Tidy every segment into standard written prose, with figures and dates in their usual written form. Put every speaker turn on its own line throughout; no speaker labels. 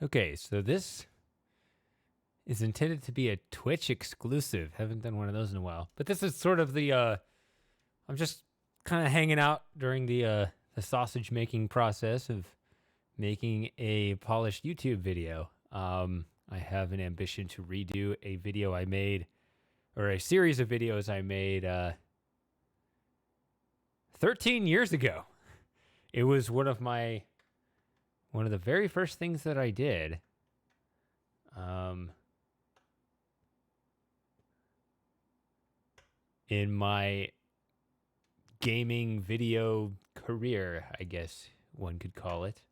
Okay, so this is intended to be a Twitch exclusive. Haven't done one of those in a while. But this is sort of the I'm just kind of hanging out during the sausage making process of making a polished YouTube video. I have an ambition to redo a video I made, or a series of videos I made 13 years ago. It was one of the very first things that I did. In my gaming video career, I guess one could call it.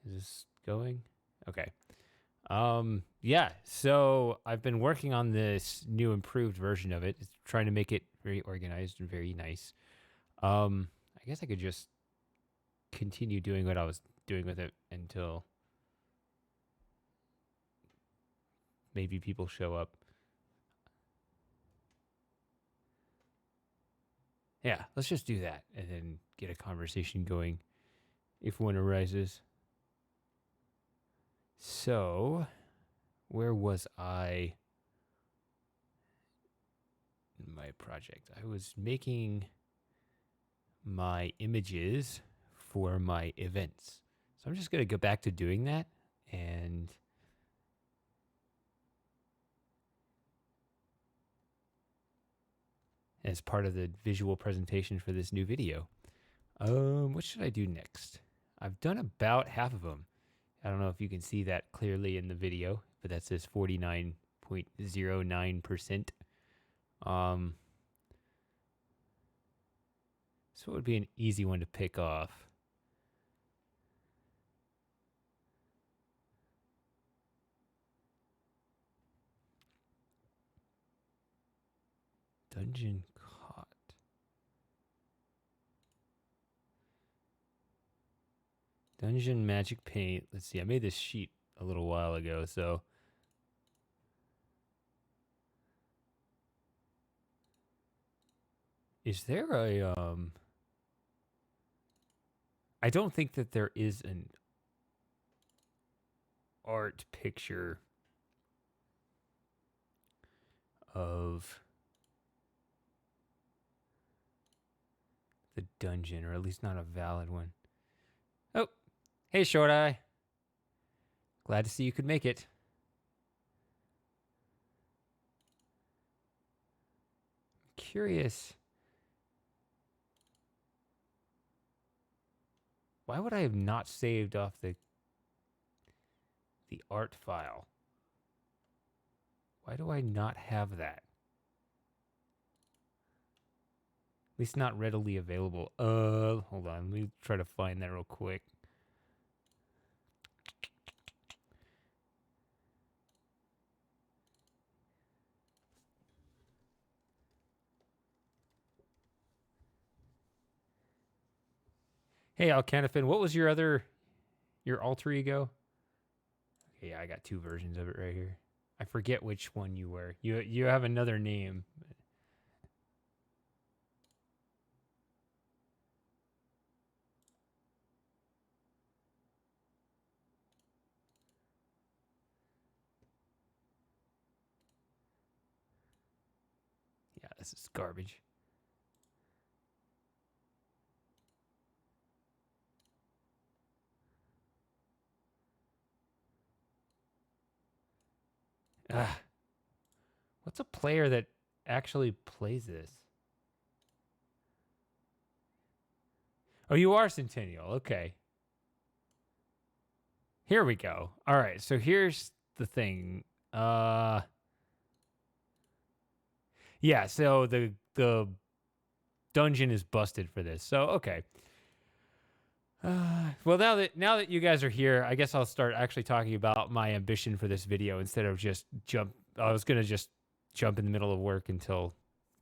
Is this going? Okay. Yeah, so I've been working on this new improved version of it. It's trying to make it very organized and very nice. I guess I could just continue doing what I was doing with it until maybe people show up. Yeah, let's just do that and then get a conversation going if one arises. So, where was I in my project? I was making my images for my events. So I'm just going to go back to doing that and as part of the visual presentation for this new video. What should I do next? I've done about half of them. I don't know if you can see that clearly in the video, but that says 49.09%. So it would be an easy one to pick off. Dungeon caught. Dungeon magic paint. Let's see. I made this sheet a little while ago, so is there a I don't think that there is an art picture of the dungeon, or at least not a valid one. Oh, hey, Short Eye. Glad to see you could make it. I'm curious. Why would I have not saved off the art file? Why do I not have that? At least not readily available. Hold on. Let me try to find that real quick. Hey, Alcanafin, what was your alter ego? Okay, yeah, I got two versions of it right here. I forget which one you were. You have another name. Yeah, this is garbage. Ah, what's a player that actually plays this? Oh, you are Centennial. Okay. Here we go. All right, so here's the thing. Yeah, so the dungeon is busted for this. So, okay. Well, now that you guys are here, I guess I'll start actually talking about my ambition for this video instead of just jump. I was gonna just jump in the middle of work until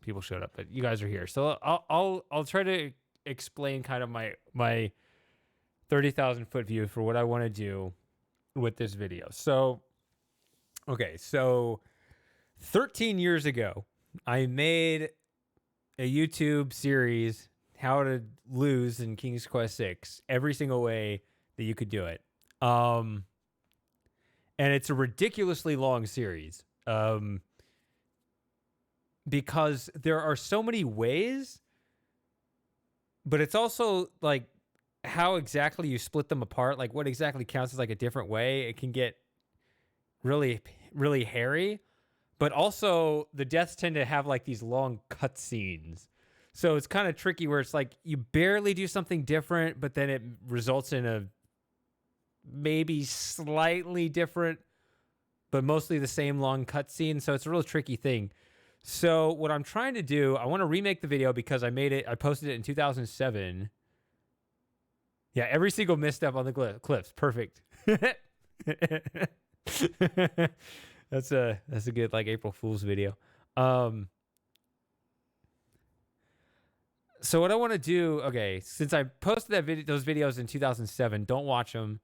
people showed up, but you guys are here, so I'll try to explain kind of my 30,000 foot view for what I want to do with this video. So, okay, so 13 years ago, I made a YouTube series, how to lose in King's Quest 6 every single way that you could do it. And it's a ridiculously long series. Because there are so many ways, but it's also like how exactly you split them apart, like what exactly counts as like a different way. It can get really, really hairy, but also the deaths tend to have like these long cut scenes. So it's kind of tricky where it's like you barely do something different, but then it results in a maybe slightly different, but mostly the same long cut scene. So it's a real tricky thing. So what I'm trying to do, I want to remake the video because I posted it in 2007. Yeah, every single misstep on the clips. Perfect. That's a good like April Fool's video. So what I want to do, okay, since I posted those videos in 2007, don't watch them.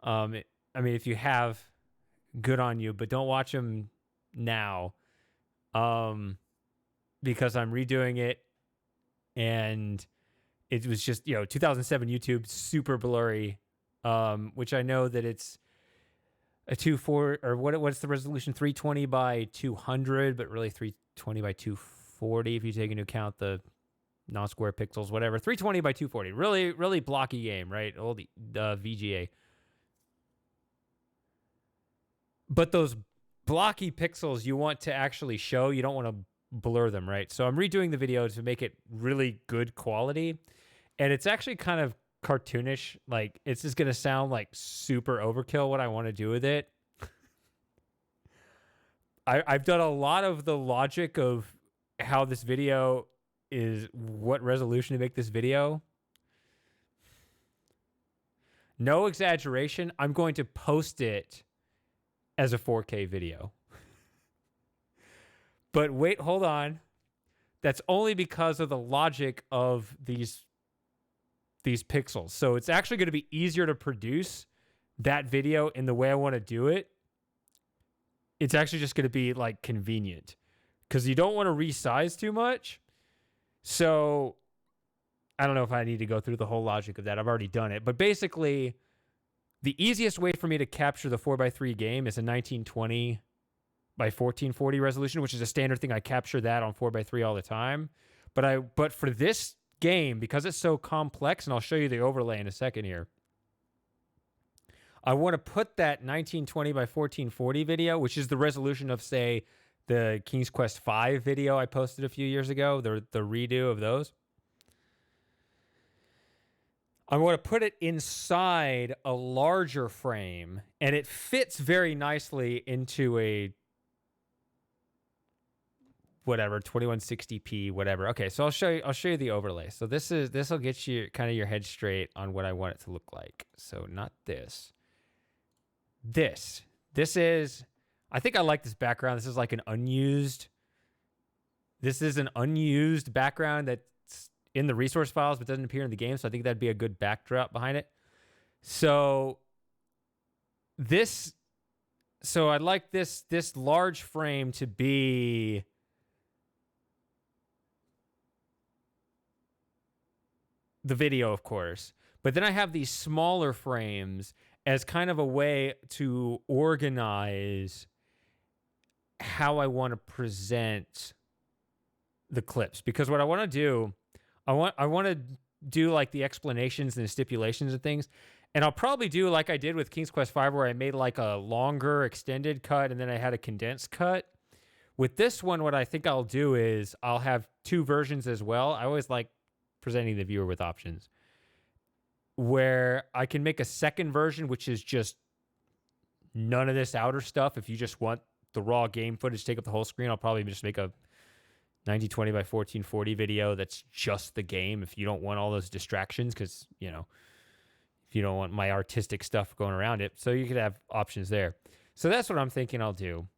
I mean, if you have, good on you, but don't watch them now. Because I'm redoing it, and it was just 2007 YouTube, super blurry, which I know that it's a 24 or what's the resolution, 320 by 200, but really 320 by 240 if you take into account the non-square pixels, whatever. 320 by 240, really really blocky game, right? Old VGA. But those blocky pixels you want to actually show, you don't want to blur them, right? So I'm redoing the video to make it really good quality, and it's actually kind of cartoonish. Like, it's just gonna sound like super overkill what I want to do with it. I've done a lot of the logic of how this video is, what resolution to make this video. No exaggeration, I'm going to post it as a 4K video. But wait, hold on. That's only because of the logic of these pixels. So it's actually going to be easier to produce that video in the way I want to do it. It's actually just going to be like convenient because you don't want to resize too much. So I don't know if I need to go through the whole logic of that. I've already done it. But basically, the easiest way for me to capture the 4:3 game is a 1920 by 1440 resolution, which is a standard thing. I capture that on 4:3 all the time. But for this game, because it's so complex, and I'll show you the overlay in a second here, I want to put that 1920 by 1440 video, which is the resolution of, say, the King's Quest V video I posted a few years ago, the redo of those. I want to put it inside a larger frame, and it fits very nicely into a whatever 2160p whatever. Okay, so I'll show you the overlay. So this will get you kind of your head straight on what I want it to look like. So not this. This is, I think I like this background. This is like an unused. This is an unused background that's in the resource files but doesn't appear in the game. So I think that'd be a good backdrop behind it. So I'd like this large frame to be the video, of course. But then I have these smaller frames as kind of a way to organize how I want to present the clips. Because what I want to do, I want to do like the explanations and the stipulations and things. And I'll probably do like I did with King's Quest V, where I made like a longer extended cut and then I had a condensed cut. With this one, what I think I'll do is I'll have two versions as well. I always like presenting the viewer with options, where I can make a second version, which is just none of this outer stuff. If you just want the raw game footage take up the whole screen, I'll probably just make a 1920 by 1440 video that's just the game. If you don't want all those distractions, because, if you don't want my artistic stuff going around it. So you could have options there. So that's what I'm thinking I'll do.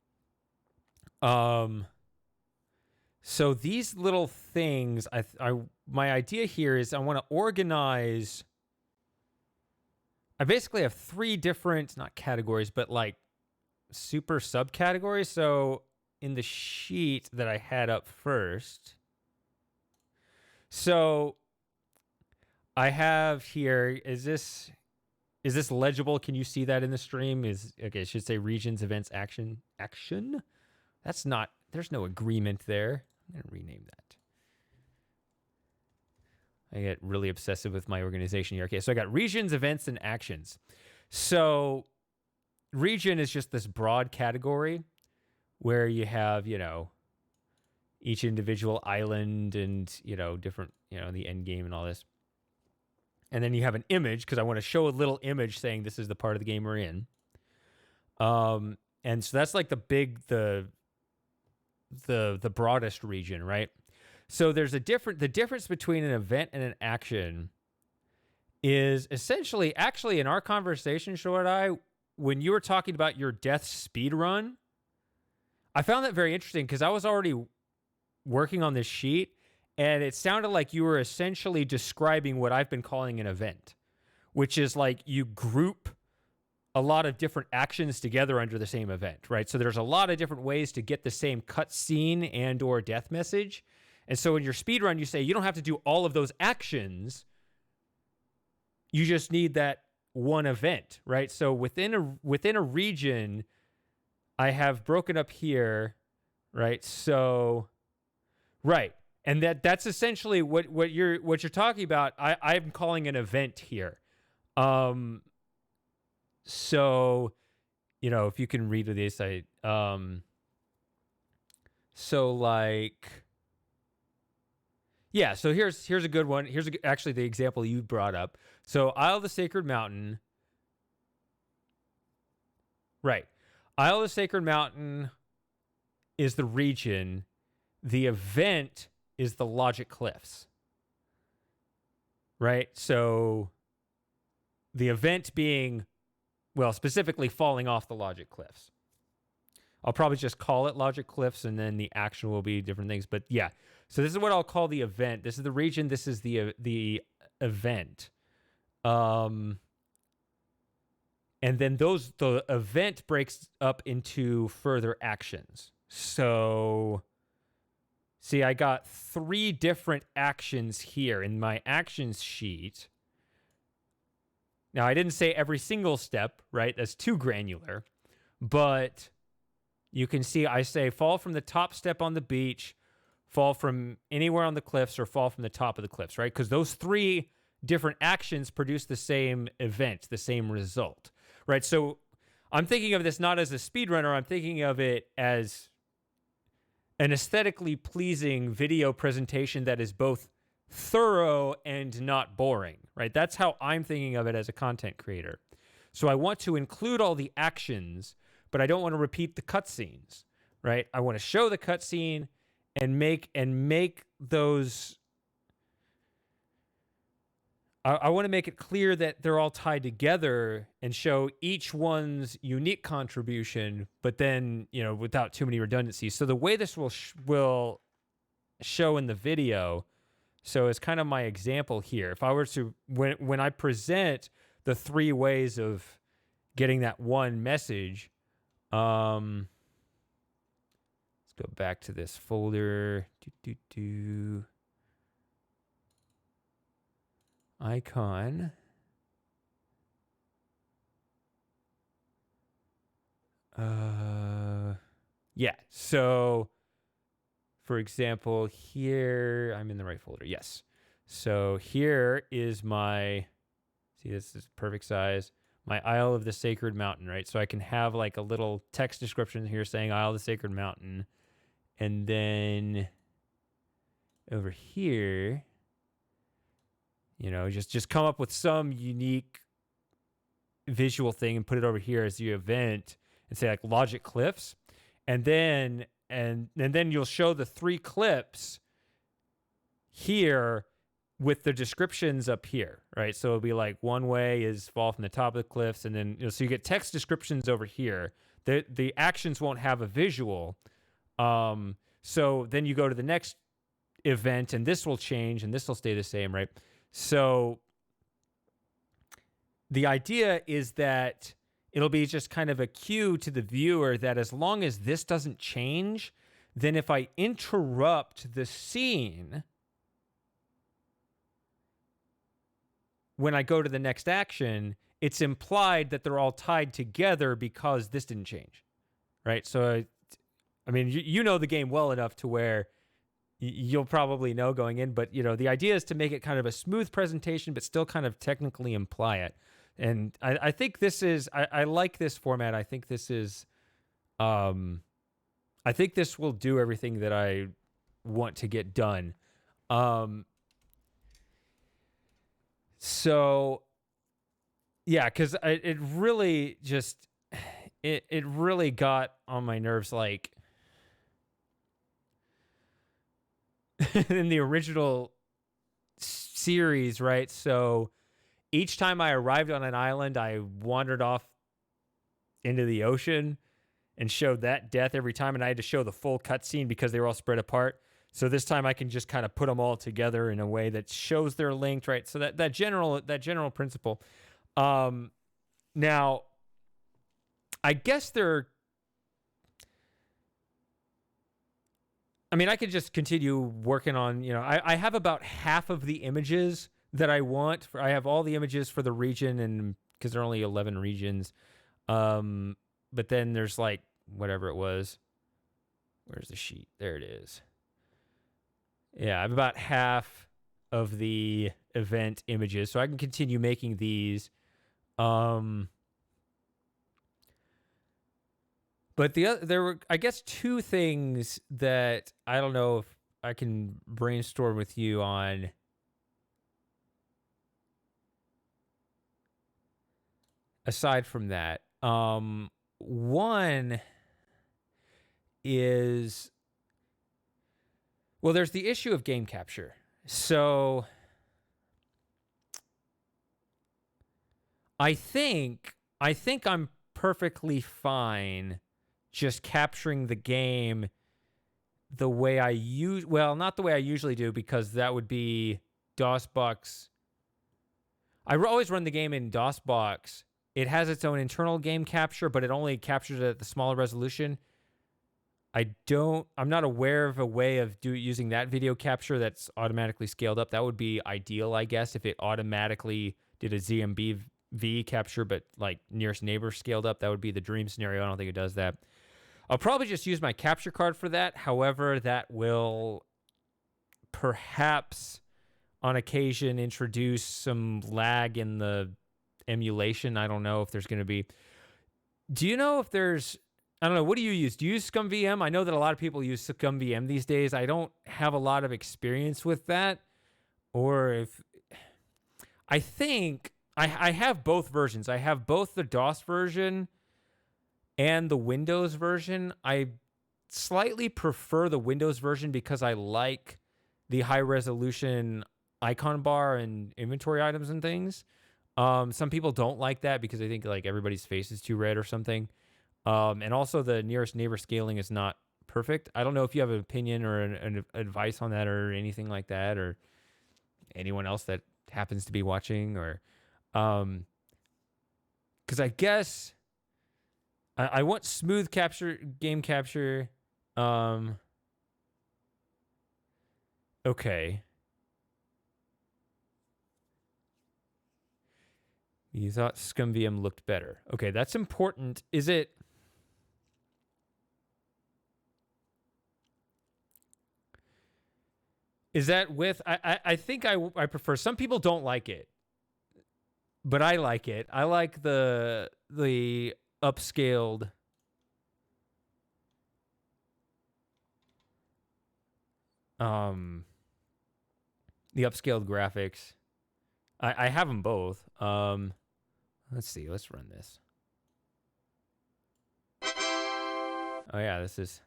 So these little things, my idea here is I want to organize. I basically have three different, not categories, but like super subcategories. So in the sheet that I had up first, so I have here, is is this legible? Can you see that in the stream? Okay, it should say regions, events, action. That's not, there's no agreement there. I'm going to rename that. I get really obsessive with my organization here. Okay, so I got regions, events, and actions. So region is just this broad category where you have, each individual island and, different, the end game and all this. And then you have an image, because I want to show a little image saying this is the part of the game we're in. And so that's like the broadest region, right? So there's the difference between an event and an action is essentially, actually in our conversation, Short when you were talking about your death speed run, I found that very interesting because I was already working on this sheet and it sounded like you were essentially describing what I've been calling an event, which is like you group a lot of different actions together under the same event, right? So there's a lot of different ways to get the same cutscene and or death message. And so in your speed run, you say you don't have to do all of those actions. You just need that one event, right? So within a region, I have broken up here, right? So, right, and that's essentially what you're talking about. I'm calling an event here. So, if you can read this, so like. Yeah, so here's a good one. Here's actually the example you brought up. So Isle of the Sacred Mountain. Right. Isle of the Sacred Mountain is the region. The event is the Logic Cliffs. Right? So the event being, well, specifically falling off the Logic Cliffs. I'll probably just call it Logic Cliffs, and then the action will be different things. But yeah, so this is what I'll call the event. This is the region. This is the event. And then the event breaks up into further actions. So, see, I got 3 different actions here in my actions sheet. Now, I didn't say every single step, right? That's too granular. But you can see I say fall from the top step on the beach, fall from anywhere on the cliffs, or fall from the top of the cliffs, right? Because those 3 different actions produce the same event, the same result, right? So I'm thinking of this not as a speedrunner. I'm thinking of it as an aesthetically pleasing video presentation that is both thorough and not boring, right? That's how I'm thinking of it as a content creator. So I want to include all the actions, but I don't want to repeat the cutscenes, right? I want to show the cutscene and make those. I want to make it clear that they're all tied together and show each one's unique contribution, but then without too many redundancies. So the way this will show in the video, so it's kind of my example here. If I were to when I present the 3 ways of getting that one message. Let's go back to this folder. Icon. Yeah. So, for example, here I'm in the right folder. Yes. So here is my. See, this is perfect size. My Isle of the Sacred Mountain, right? So I can have like a little text description here saying Isle of the Sacred Mountain. And then over here, just come up with some unique visual thing and put it over here as the event and say like Logic Cliffs. And then you'll show the 3 clips here with the descriptions up here, right? So it'll be like one way is fall from the top of the cliffs, and then so you get text descriptions over here. The actions won't have a visual. So then you go to the next event, and this will change, and this will stay the same, right? So the idea is that it'll be just kind of a cue to the viewer that as long as this doesn't change, then if I interrupt the scene when I go to the next action, it's implied that they're all tied together because this didn't change, right? So, I mean, you know the game well enough to where you'll probably know going in, but the idea is to make it kind of a smooth presentation, but still kind of technically imply it. And I think this is, I like this format. I think this is, I think this will do everything that I want to get done. So yeah, because it really just, it really got on my nerves, like, in the original series, right? So each time I arrived on an island, I wandered off into the ocean and showed that death every time, and I had to show the full cutscene because they were all spread apart. So this time I can just kind of put them all together in a way that shows they're linked, right? So that general principle. Now, I guess I could just continue working on, I have about half of the images that I want. I have all the images for the region, and because there are only 11 regions. But then there's like, whatever it was. Where's the sheet? There it is. Yeah, I have about half of the event images, so I can continue making these. But there were, I guess, two things that I don't know if I can brainstorm with you on. Aside from that, one is, well, there's the issue of game capture. So I think I'm perfectly fine just capturing the game the way I not the way I usually do, because that would be DOSBox. I always run the game in DOSBox. It has its own internal game capture, but it only captures it at the smaller resolution. I'm not aware of a way of using that video capture that's automatically scaled up. That would be ideal, I guess, if it automatically did a ZMB capture, but like nearest neighbor scaled up. That would be the dream scenario. I don't think it does that. I'll probably just use my capture card for that. However, that will perhaps on occasion introduce some lag in the emulation. I don't know if there's going to be. Do you know if there's, I don't know, what do you use? Do you use ScumVM? I know that a lot of people use ScumVM these days. I don't have a lot of experience with that. Or if, I think I have both versions. I have both the DOS version and the Windows version. I slightly prefer the Windows version because I like the high resolution icon bar and inventory items and things. Some people don't like that because they think like everybody's face is too red or something. And also the nearest neighbor scaling is not perfect. I don't know if you have an opinion or an advice on that or anything like that, or anyone else that happens to be watching, or, because I guess I want smooth game capture. Okay. You thought ScumVM looked better. Okay, that's important. Is it? Is that with? I think I prefer. Some people don't like it, but I like it. I like the upscaled. The upscaled graphics. I have them both. Let's see. Let's run this. Oh yeah, this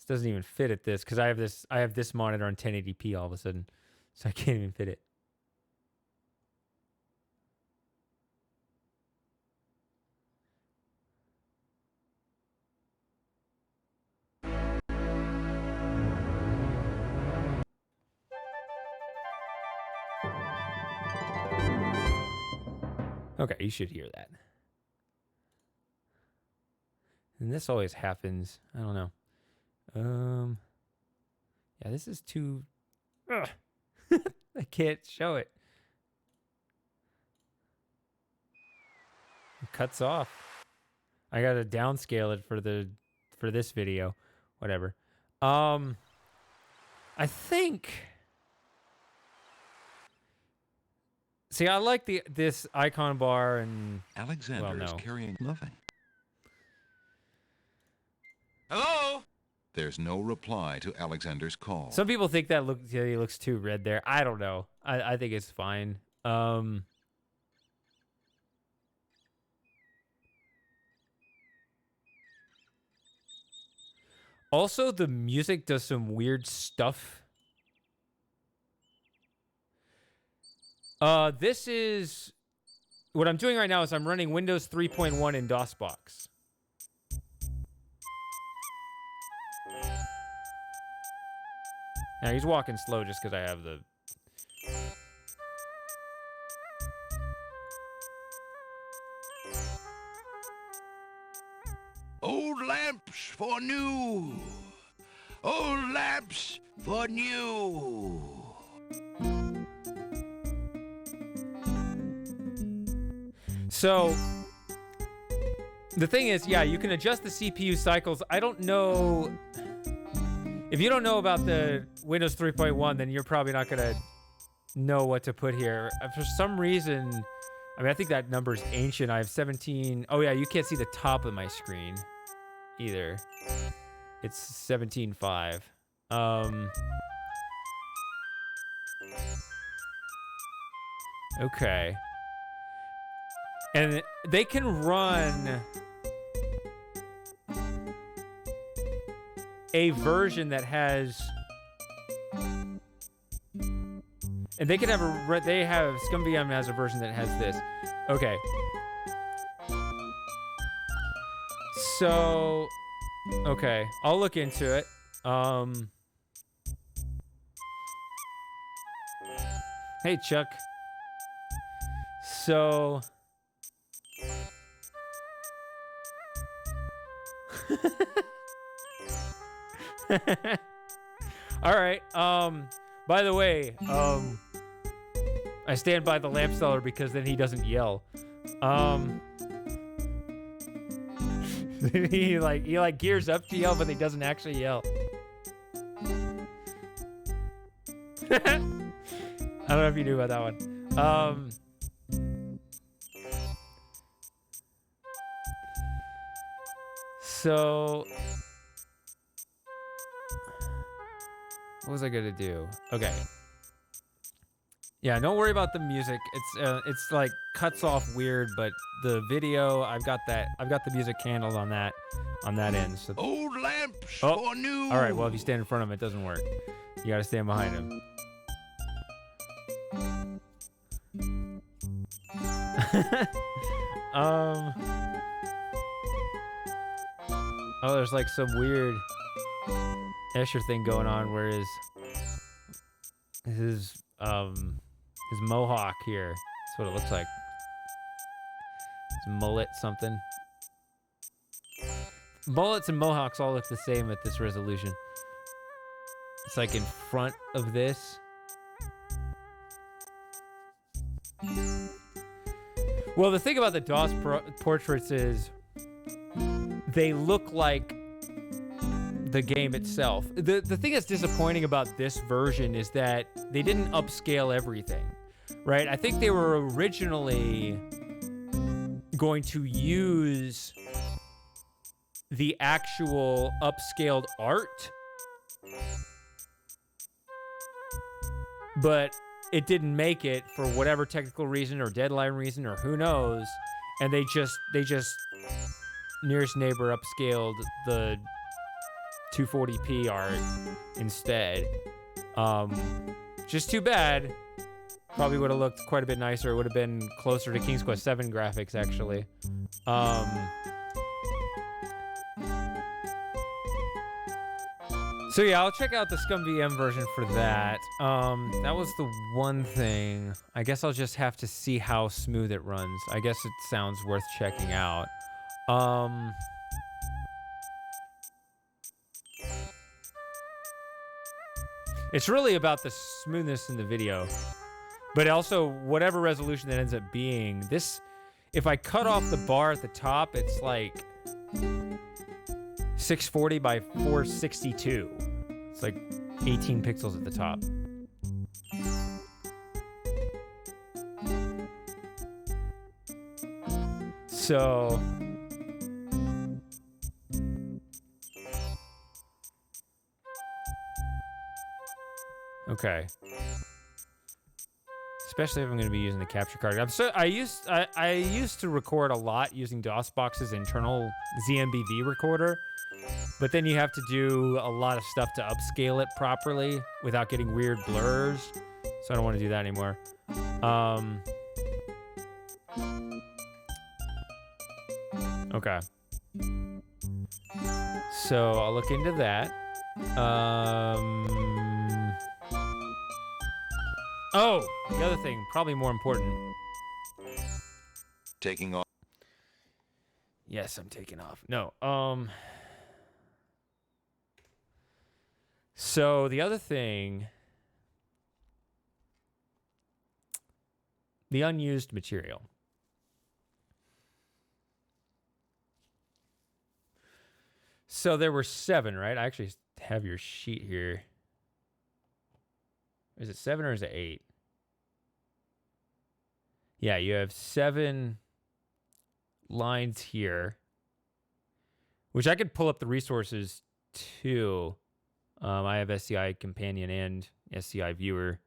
doesn't even fit at this because I have this monitor on 1080p all of a sudden, so I can't even fit it. Okay, you should hear that. And this always happens. I don't know. Yeah, this is too. I can't show it. cuts off. I gotta downscale it for this video. Whatever. I think. See, I like this icon bar and
Alexander is carrying nothing.
Hello?
There's no reply to Alexander's call.
Some people think that he looks too red there. I don't know. I think it's fine. Also, the music does some weird stuff. This is... What I'm doing right now is I'm running Windows 3.1 in DOSBox. Now, he's walking slow just because I have the...
Old lamps for new. Old lamps for new.
So, the thing is, yeah, you can adjust the CPU cycles. I don't know... If you don't know about the Windows 3.1, then you're probably not going to know what to put here. For some reason, I mean, I think that number's ancient. I have 17. Oh, yeah, you can't see the top of my screen either. It's 17.5. Okay. And they can run a version that has, and they can have ScumVM has a version that has this. Okay. So, okay, I'll look into it. Hey, Chuck. So, all right. By the way, I stand by the lamp seller because then he doesn't yell. he gears up to yell, but he doesn't actually yell. I don't know if you knew about that one. So, what was I gonna do? Okay. Yeah, don't worry about the music. It's like cuts off weird, but the video, I've got the music handled on that end. So
Old lamps for new.
all right. Well, if you stand in front of him, it doesn't work. You gotta stand behind him. Oh, there's like some weird Escher thing going on where his mohawk here. That's what it looks like. His mullet something. Mullets and mohawks all look the same at this resolution. It's like in front of this. Well, the thing about the DOS portraits is they look like the game itself. The thing that's disappointing about this version is that they didn't upscale everything, right? I think they were originally going to use the actual upscaled art, but it didn't make it for whatever technical reason or deadline reason or who knows, and they just nearest neighbor upscaled the 240p art instead. Just too bad. Probably would have looked quite a bit nicer. It would have been closer to King's Quest 7 graphics, actually. So yeah, I'll check out the ScumVM version for that. That was the one thing. I guess I'll just have to see how smooth it runs. I guess it sounds worth checking out. It's really about the smoothness in the video, but also whatever resolution that ends up being. This, if I cut off the bar at the top, it's like 640 by 462. It's like 18 pixels at the top. So okay. Especially if I'm going to be using the capture card. I used to record a lot using DOSBox's internal ZMBV recorder, but then you have to do a lot of stuff to upscale it properly without getting weird blurs. So I don't want to do that anymore. Okay. So I'll look into that. Oh, the other thing, probably more important.
Taking off.
Yes, I'm taking off. No. So the other thing, the unused material. So there were 7, right? I actually have your sheet here. Is it 7 or is it 8? Yeah, you have 7 lines here, which I could pull up the resources too. I have SCI Companion and SCI Viewer.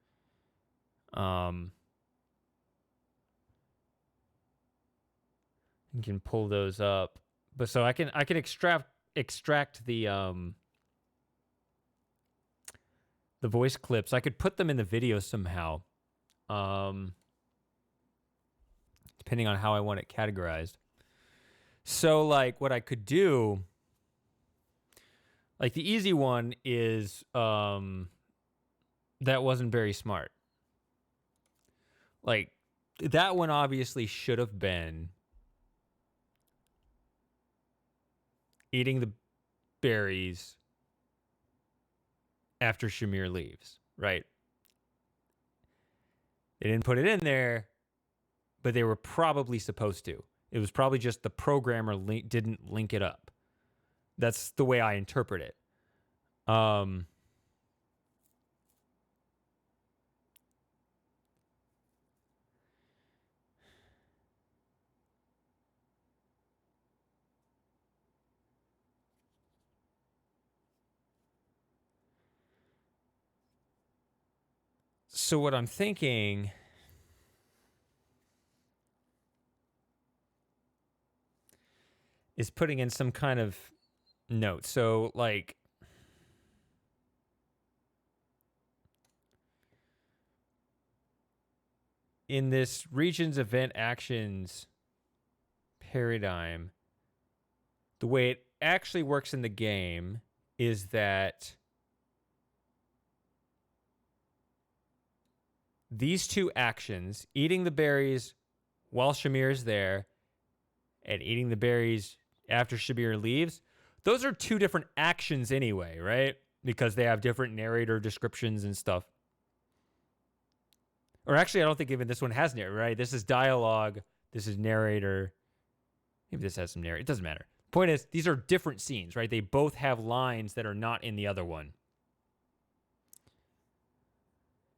You can pull those up, but so I can extract the voice clips. I could put them in the video somehow, depending on how I want it categorized. So, like, what I could do, like, the easy one is that wasn't very smart. Like, that one obviously should have been eating the berries after Shamir leaves, right? They didn't put it in there, but they were probably supposed to. It was probably just the programmer didn't link it up. That's the way I interpret it. So what I'm thinking is putting in some kind of note. So, like, in this region's event actions paradigm, the way it actually works in the game is that these 2 actions, eating the berries while Shamir is there and eating the berries after Shamir leaves, those are 2 different actions anyway, right? Because they have different narrator descriptions and stuff. Or actually, I don't think even this one has narrator, right? This is dialogue. This is narrator. Maybe this has some narrator. It doesn't matter. Point is, these are different scenes, right? They both have lines that are not in the other one.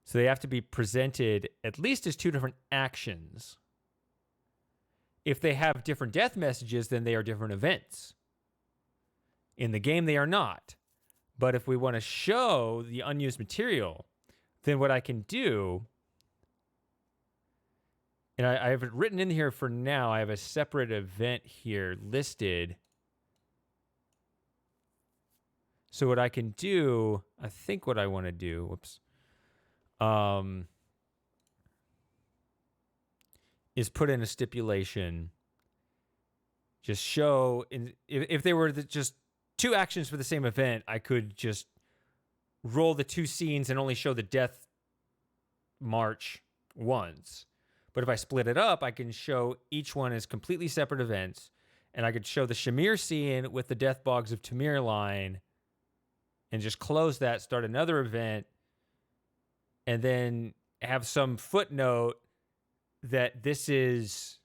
So they have to be presented at least as 2 different actions. If they have different death messages, then they are different events. In the game, they are not. But if we want to show the unused material, then what I can do, and I have it written in here for now, I have a separate event here listed. So what I can do, I think what I want to do, whoops, is put in a stipulation. Just show, if they were just 2 actions for the same event, I could just roll the 2 scenes and only show the death march once. But if I split it up, I can show each one as completely separate events, and I could show the Shamir scene with the Death Bogs of Tamir line and just close that, start another event, and then have some footnote that this is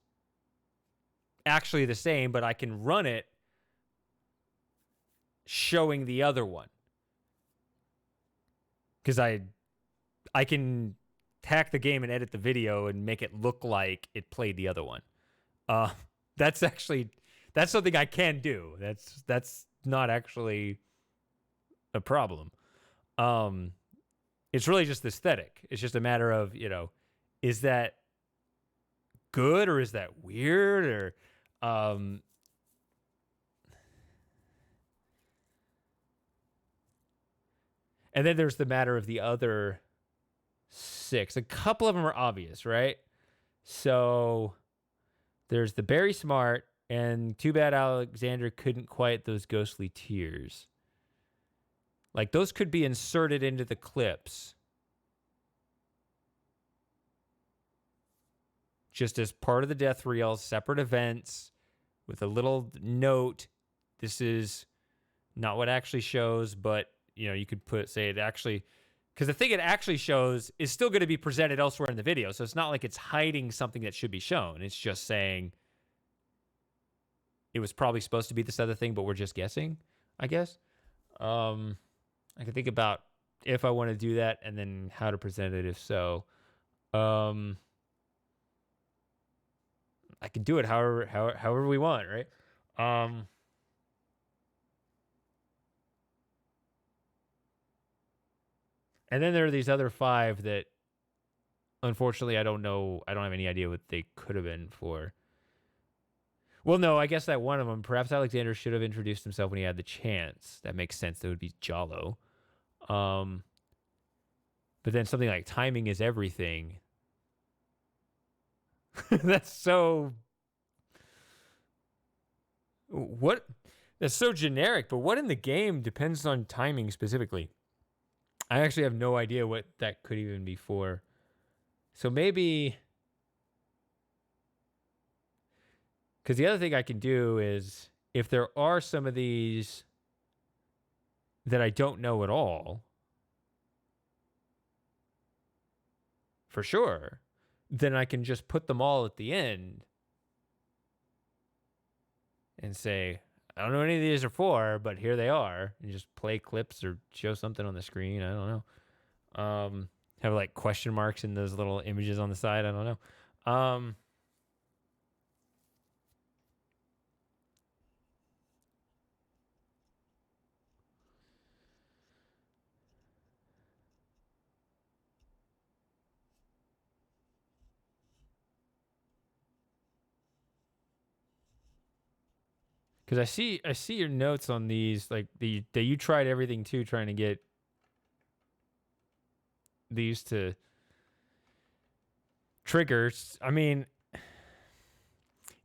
actually the same, but I can run it showing the other one. Because I can hack the game and edit the video and make it look like it played the other one. That's something I can do. That's not actually a problem. It's really just aesthetic. It's just a matter of, is that good or is that weird or and then there's the matter of the other 6. A couple of them are obvious, right? So there's the Barry Smart and too bad Alexander couldn't quiet those ghostly tears. Like those could be inserted into the clips. Just as part of the death reel, separate events with a little note. This is not what actually shows, but you could say it actually, because the thing it actually shows is still going to be presented elsewhere in the video. So it's not like it's hiding something that should be shown. It's just saying it was probably supposed to be this other thing, but we're just guessing, I guess. I can think about if I want to do that and then how to present it if so. I can do it however we want, right? And then there are these other 5 that, unfortunately, I don't know. I don't have any idea what they could have been for. Well, no, I guess that one of them, perhaps Alexander should have introduced himself when he had the chance. That makes sense. That would be Jalo. But then something like timing is everything. That's so... What? That's so generic, but what in the game depends on timing specifically? I actually have no idea what that could even be for. So maybe... Because the other thing I can do is, if there are some of these that I don't know at all, for sure, then I can just put them all at the end and say, I don't know what any of these are for, but here they are. And just play clips or show something on the screen. I don't know. Have like question marks in those little images on the side. I don't know. Because I see your notes on these, like that you tried everything too, trying to get these to triggers. I mean,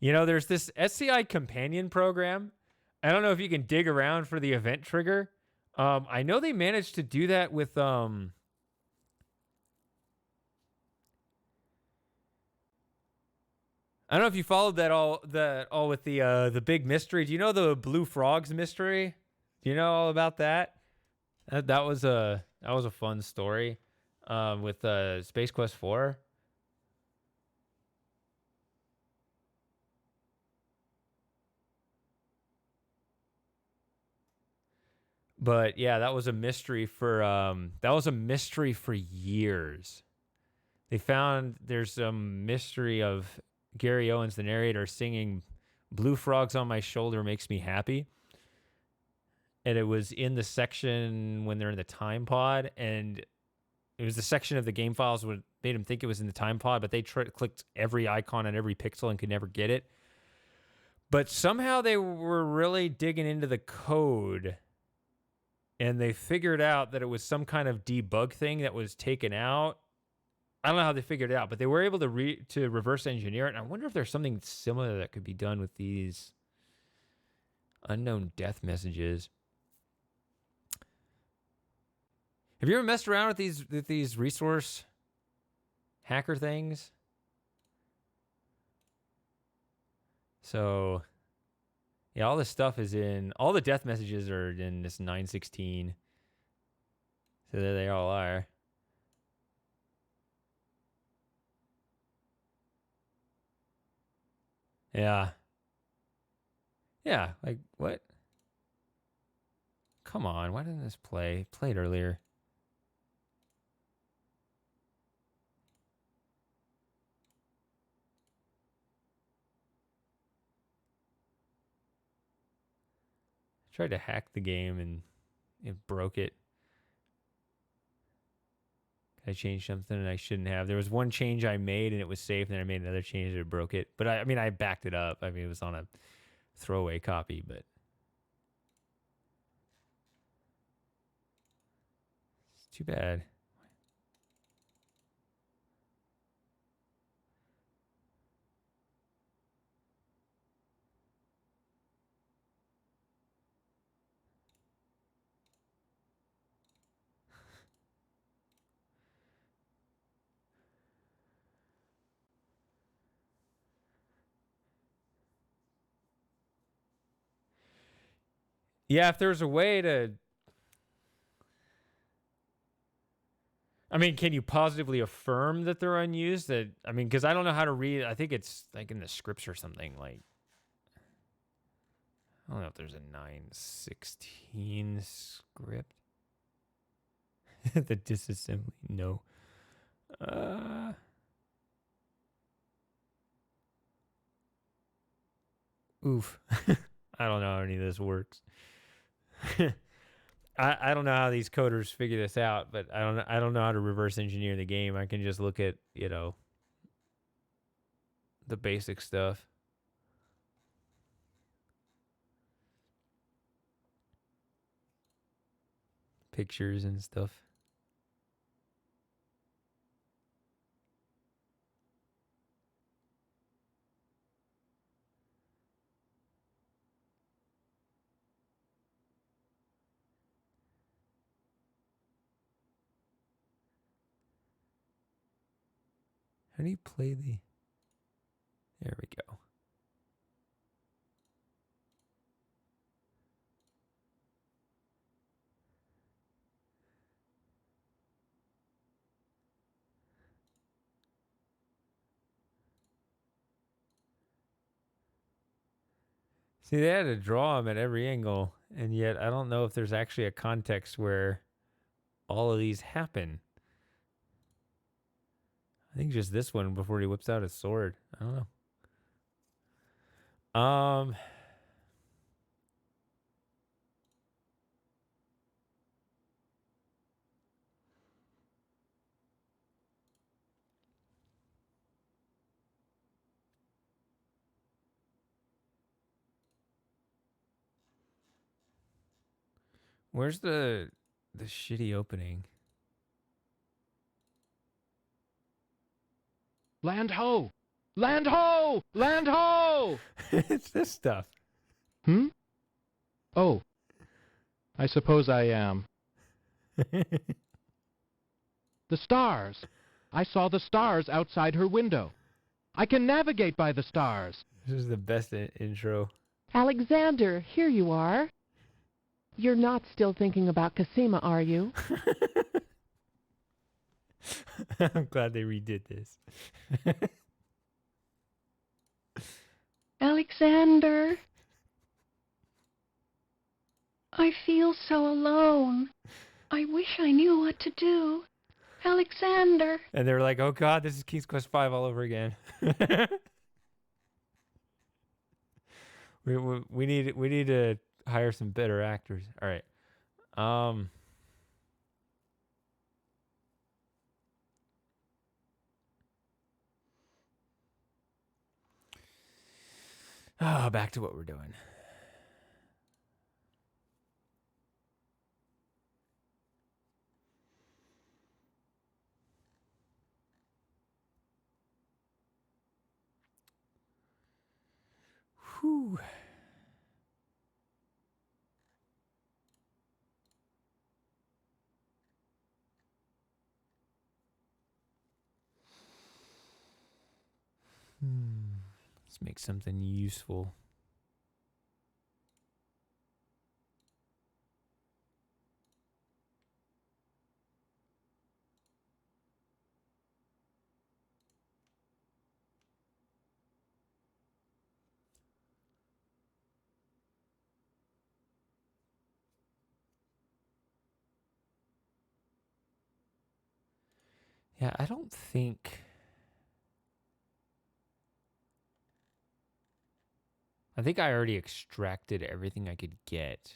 there's this SCI companion program. I don't know if you can dig around for the event trigger. I know they managed to do that with I don't know if you followed that all with the big mystery. Do you know the Blue Frogs mystery? Do you know all about that? That was a fun story with Space Quest 4. But yeah, that was a mystery for years. They found there's some mystery of Gary Owens, the narrator, singing "Blue Frogs on My Shoulder Makes Me Happy." And it was in the section when they're in the time pod, and it was the section of the game files that made them think it was in the time pod, but they clicked every icon on every pixel and could never get it. But somehow they were really digging into the code, and they figured out that it was some kind of debug thing that was taken out. I don't know how they figured it out, but they were able to reverse engineer it. And I wonder if there's something similar that could be done with these unknown death messages. Have you ever messed around with these resource hacker things? So, yeah, all this stuff is in, all the death messages are in this 916. So there they all are. Yeah. Yeah, like what? Come on, why didn't this play? Played earlier. I tried to hack the game and it broke it. I changed something and I shouldn't have. There was one change I made and it was safe, and then I made another change and it broke it. But I mean, I backed it up. I mean, it was on a throwaway copy, but it's too bad. Yeah, if there's a way to, I mean, can you positively affirm that they're unused? That, I mean, because I don't know how to read. I think it's like in the scripts or something. Like, I don't know if there's a 916 script. The disassembly, no. Oof. I don't know how any of this works. I don't know how these coders figure this out, but I don't know how to reverse engineer the game. I can just look at, you know, the basic stuff. Pictures and stuff. How do you play the... There we go. See, they had to draw them at every angle, and yet I don't know if there's actually a context where all of these happen. I think just this one before he whips out his sword. I don't know. Where's the shitty opening?
Land ho! Land ho! Land ho!
It's this stuff.
Hmm? Oh. I suppose I am. The stars. I saw the stars outside her window. I can navigate by the stars.
This is the best intro.
Alexander, here you are. You're not still thinking about Cassima, are you?
I'm glad they redid this.
Alexander, I feel so alone. I wish I knew what to do. Alexander.
And they're like, oh God, this is King's Quest V all over again. we need to hire some better actors. All right. Back to what we're doing. Whew. Let's make something useful. Yeah, I don't think... I think I already extracted everything I could get.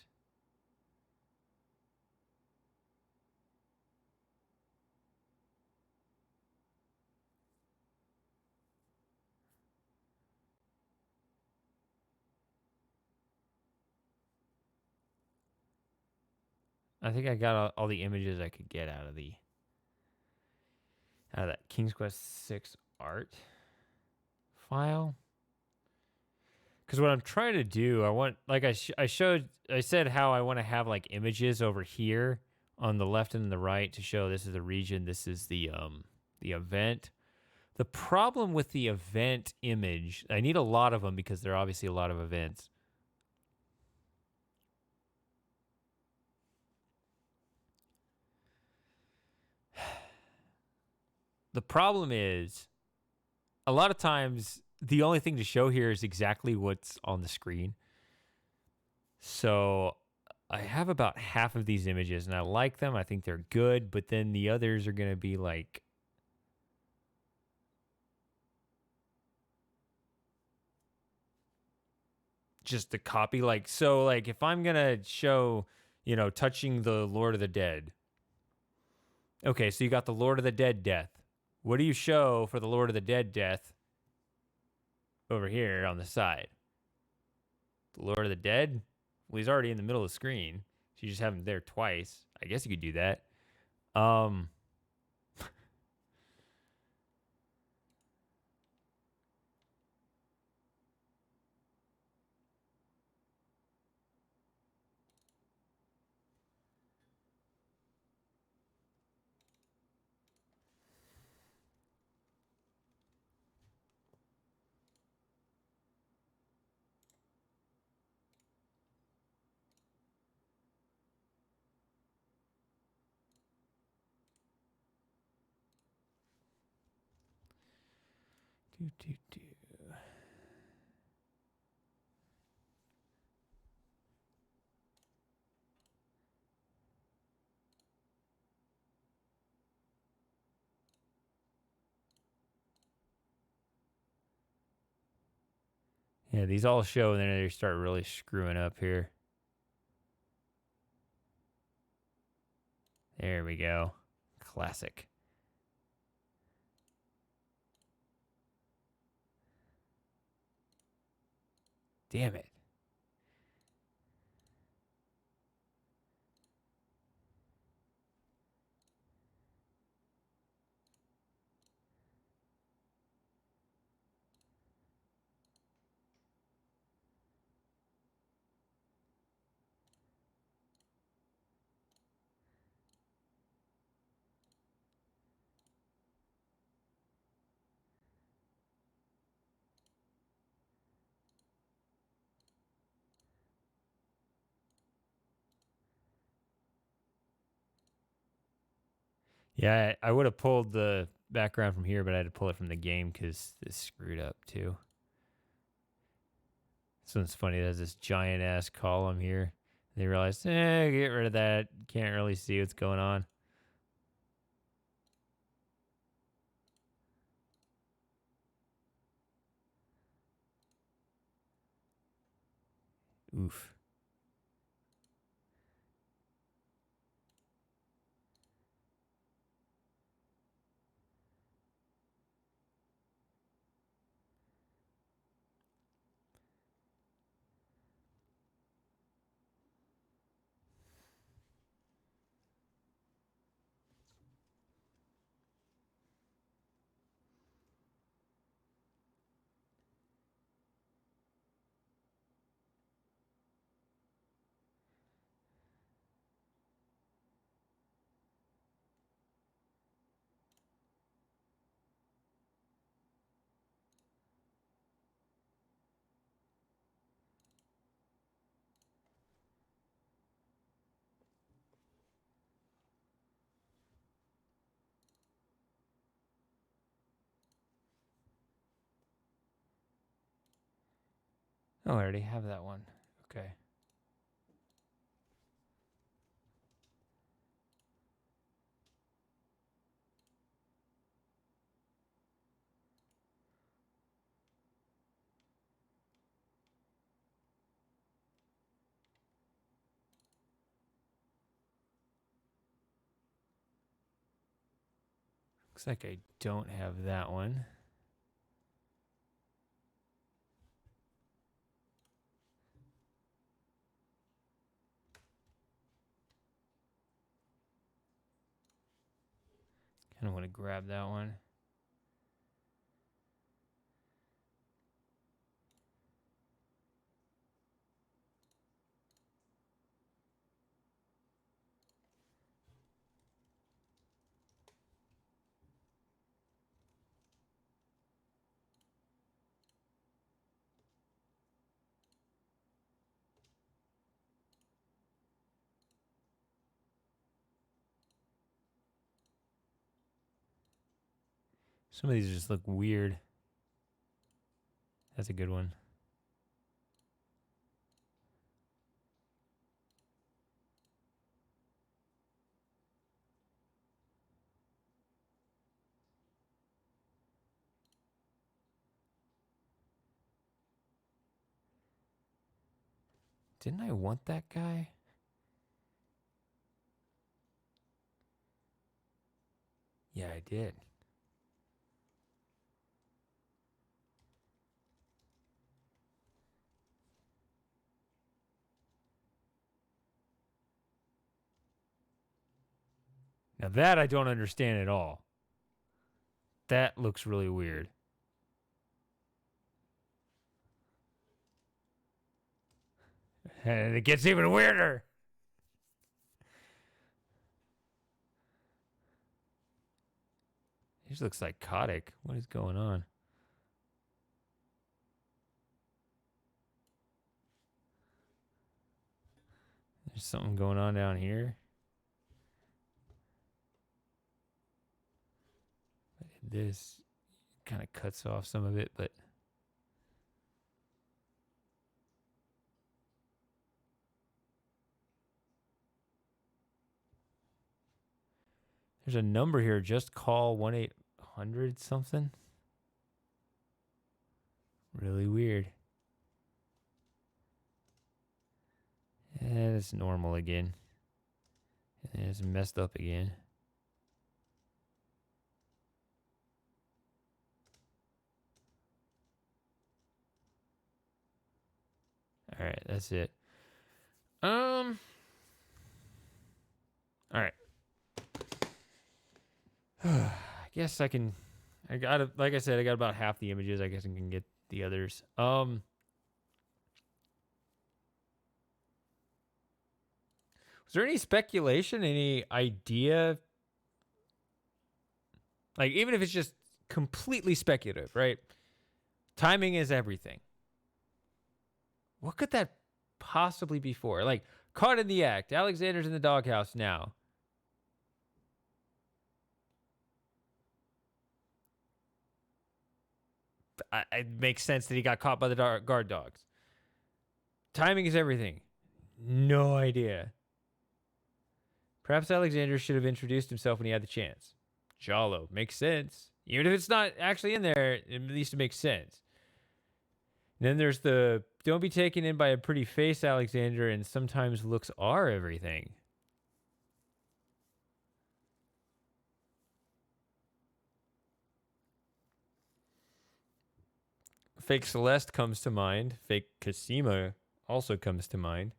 I think I got all the images I could get out of that King's Quest 6 art file. Because what I'm trying to do, I want, like I said how I want to have like images over here on the left and the right to show this is the region, this is the event. The problem with the event image, I need a lot of them because there are obviously a lot of events. The problem is, a lot of times, the only thing to show here is exactly what's on the screen. So I have about half of these images, and I like them. I think they're good, but then the others are going to be like... just a copy. Like, so, like, if I'm going to show, you know, touching the Lord of the Dead. Okay, so you got the Lord of the Dead death. What do you show for the Lord of the Dead death over here on the side? The Lord of the Dead? Well, he's already in the middle of the screen. So you just have him there twice. I guess you could do that. Do. Yeah, these all show, and then they start really screwing up here. There we go. Classic. Damn it. Yeah, I would have pulled the background from here, but I had to pull it from the game because this screwed up too. This one's funny. There's this giant ass column here. They realized, get rid of that. Can't really see what's going on. Oof. Oh, I already have that one. Okay. Looks like I don't have that one. Kind of want to grab that one. Some of these just look weird. That's a good one. Didn't I want that guy? Yeah, I did. Now that I don't understand at all. That looks really weird. And it gets even weirder. He just looks psychotic. What is going on? There's something going on down here. This kind of cuts off some of it, but there's a number here. Just call 1-800 something. Really weird. And it's normal again. And it's messed up again. All right, that's it. All right. I guess I can. Like I said, I got about half the images. I guess I can get the others. Was there any speculation, any idea? Like, even if it's just completely speculative, right? Timing is everything. What could that possibly be for? Like, caught in the act. Alexander's in the doghouse now. It makes sense that he got caught by the guard dogs. Timing is everything. No idea. Perhaps Alexander should have introduced himself when he had the chance. Jalo. Makes sense. Even if it's not actually in there, at least it makes sense. And then there's the don't be taken in by a pretty face, Alexander, and sometimes looks are everything. Fake Celeste comes to mind. Fake Cosima also comes to mind.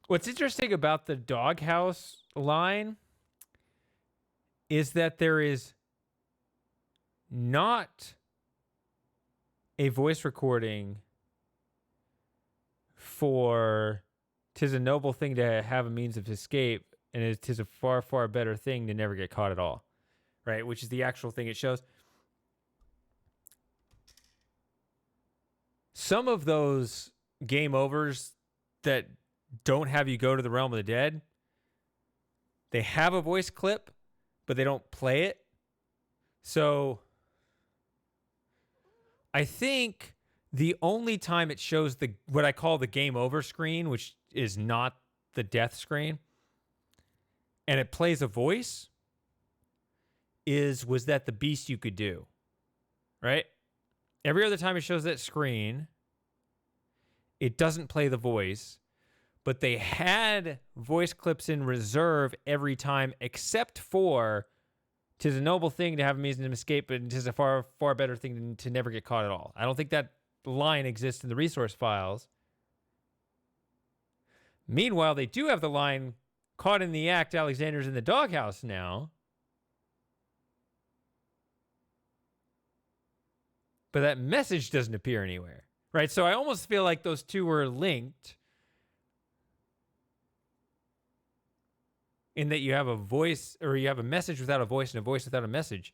What's interesting about the doghouse line is that there is not a voice recording for "'Tis a noble thing to have a means of escape, and it is a far, far better thing to never get caught at all," right? Which is the actual thing it shows. Some of those game overs that don't have you go to the realm of the dead, they have a voice clip, but they don't play it. So I think the only time it shows the what I call the game over screen, which is not the death screen, and it plays a voice, was that the beast you could do, right? Every other time it shows that screen, it doesn't play the voice, but they had voice clips in reserve every time, except for "'Tis a noble thing to have a means of escape, but 'tis a far, far better thing to never get caught at all." I don't think that line exists in the resource files. Meanwhile, they do have the line, "Caught in the act, Alexander's in the doghouse now." But that message doesn't appear anywhere, right? So I almost feel like those two were linked in that you have a voice, or you have a message without a voice and a voice without a message.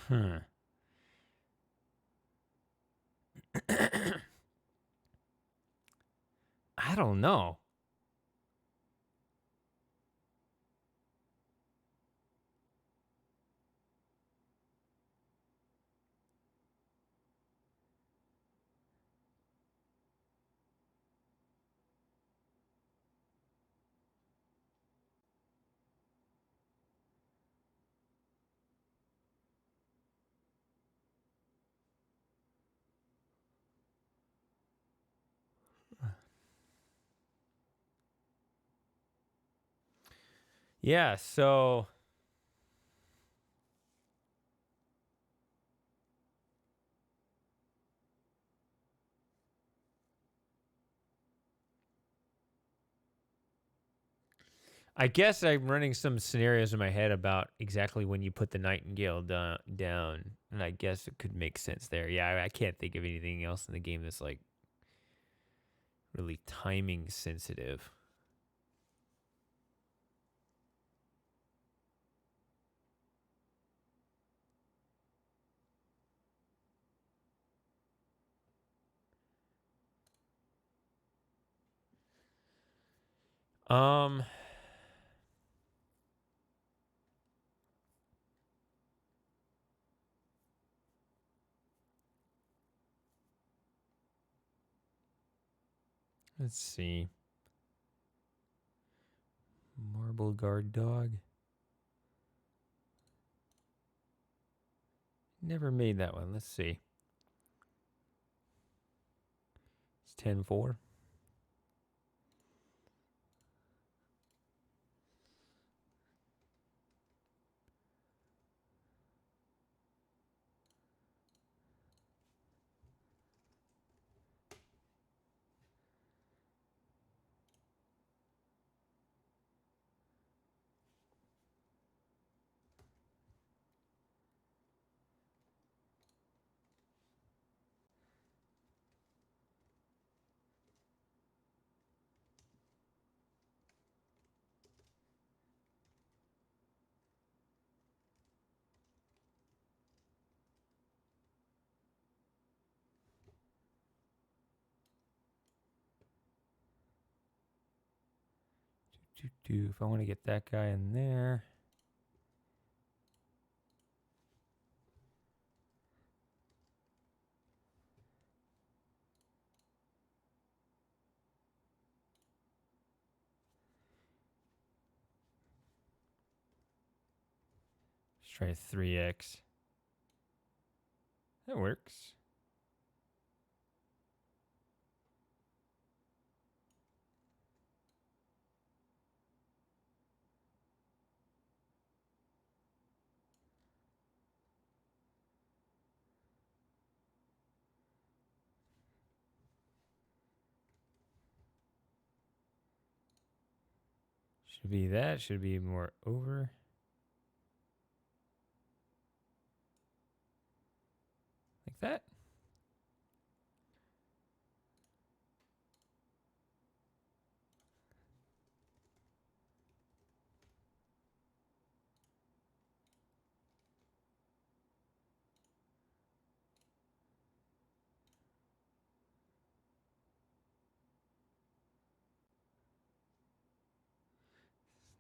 Huh. I don't know. Yeah, so I guess I'm running some scenarios in my head about exactly when you put the nightingale down, and I guess it could make sense there. Yeah, I can't think of anything else in the game that's like really timing sensitive. Let's see. Marble guard dog. Never made that one. Let's see. It's 10-4. If I want to get that guy in there. Let's try 3x. That works. Should be that. Should be more over. Like that.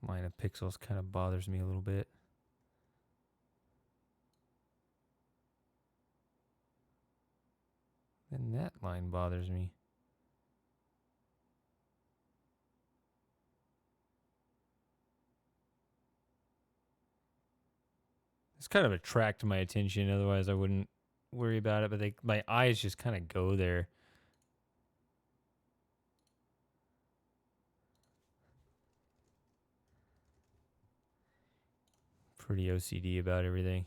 Line of pixels kind of bothers me a little bit. And that line bothers me. It's kind of attract my attention, otherwise I wouldn't worry about it, but my eyes just kind of go there. Pretty OCD about everything.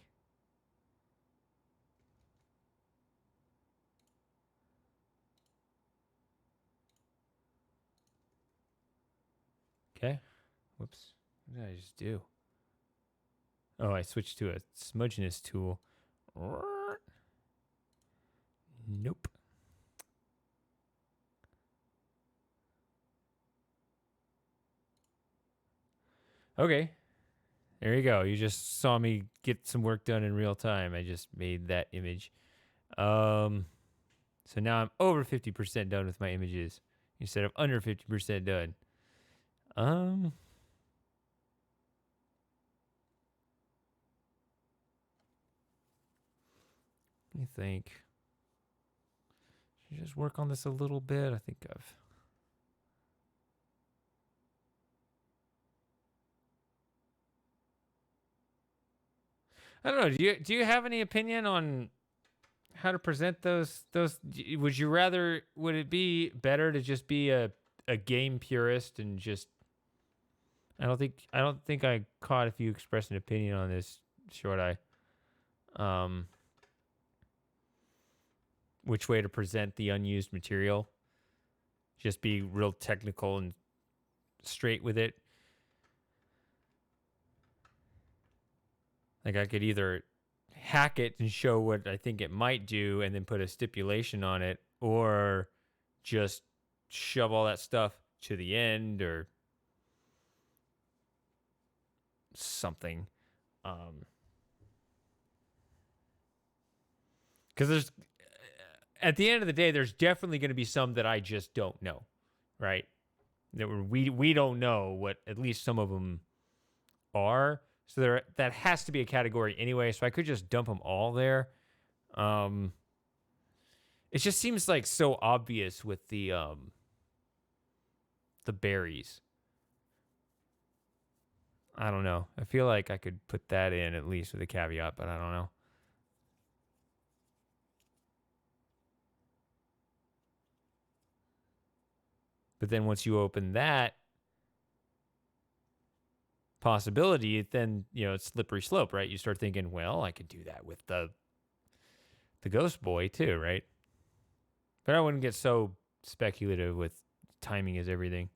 Okay. Whoops. What did I just do? Oh, I switched to a smudginess tool. Nope. Okay. There you go. You just saw me get some work done in real time. I just made that image. So now I'm over 50% done with my images instead of under 50% done. Let me think. Should I just work on this a little bit? I think I don't know. Do you have any opinion on how to present those? Would it be better to just be a game purist and just? I don't think I caught if you expressed an opinion on this, Short Eye. Which way to present the unused material? Just be real technical and straight with it. Like I could either hack it and show what I think it might do and then put a stipulation on it, or just shove all that stuff to the end or something. Because there's, at the end of the day, there's definitely going to be some that I just don't know, right? That we don't know what at least some of them are. So that has to be a category anyway. So I could just dump them all there. It just seems like so obvious with the berries. I don't know. I feel like I could put that in at least with a caveat, but I don't know. But then once you open that possibility, then, it's slippery slope, right? You start thinking, well, I could do that with the Ghost Boy too, right? But I wouldn't get so speculative with timing is everything.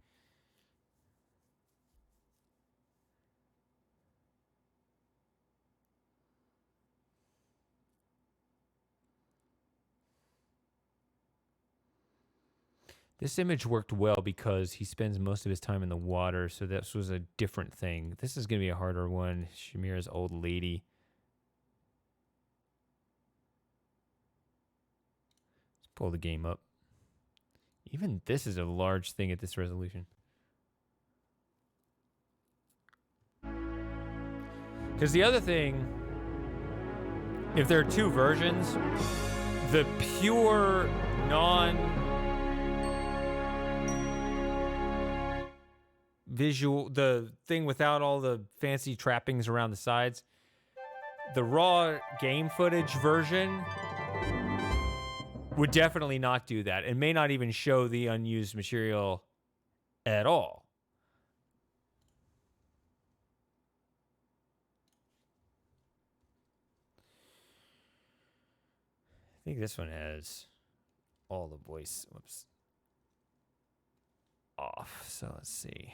This image worked well because he spends most of his time in the water, so this was a different thing. This is going to be a harder one. Shamira's old lady. Let's pull the game up. Even this is a large thing at this resolution. Because the other thing, if there are two versions, the pure visual, the thing without all the fancy trappings around the sides, the raw game footage version would definitely not do that and may not even show the unused material at all. I think this one has all the voice off, so let's see.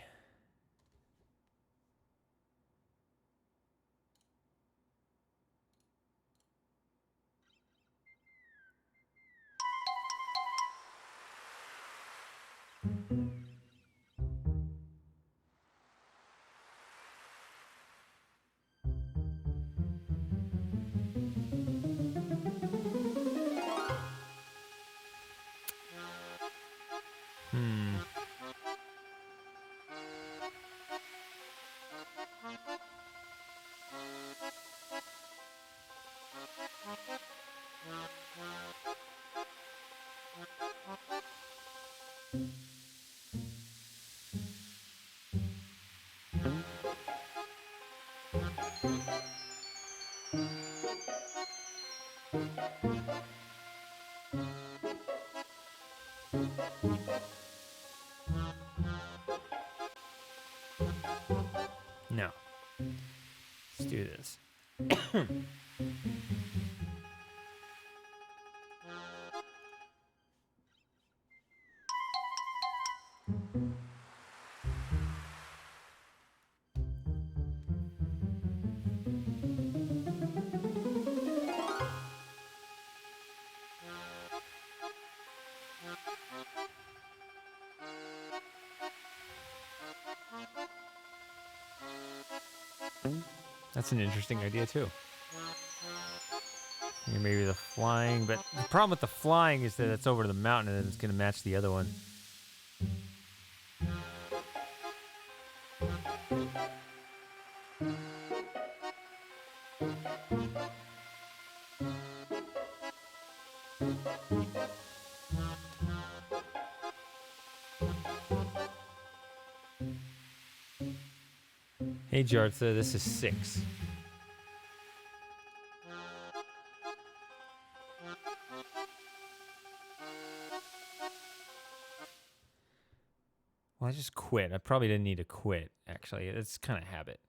Hmm. No. Let's do this. That's an interesting idea too. Maybe the flying, but the problem with the flying is that it's over the mountain and it's going to match the other one. Hey Jartha, this is 6. Well, I just quit. I probably didn't need to quit, actually. It's kind of habit.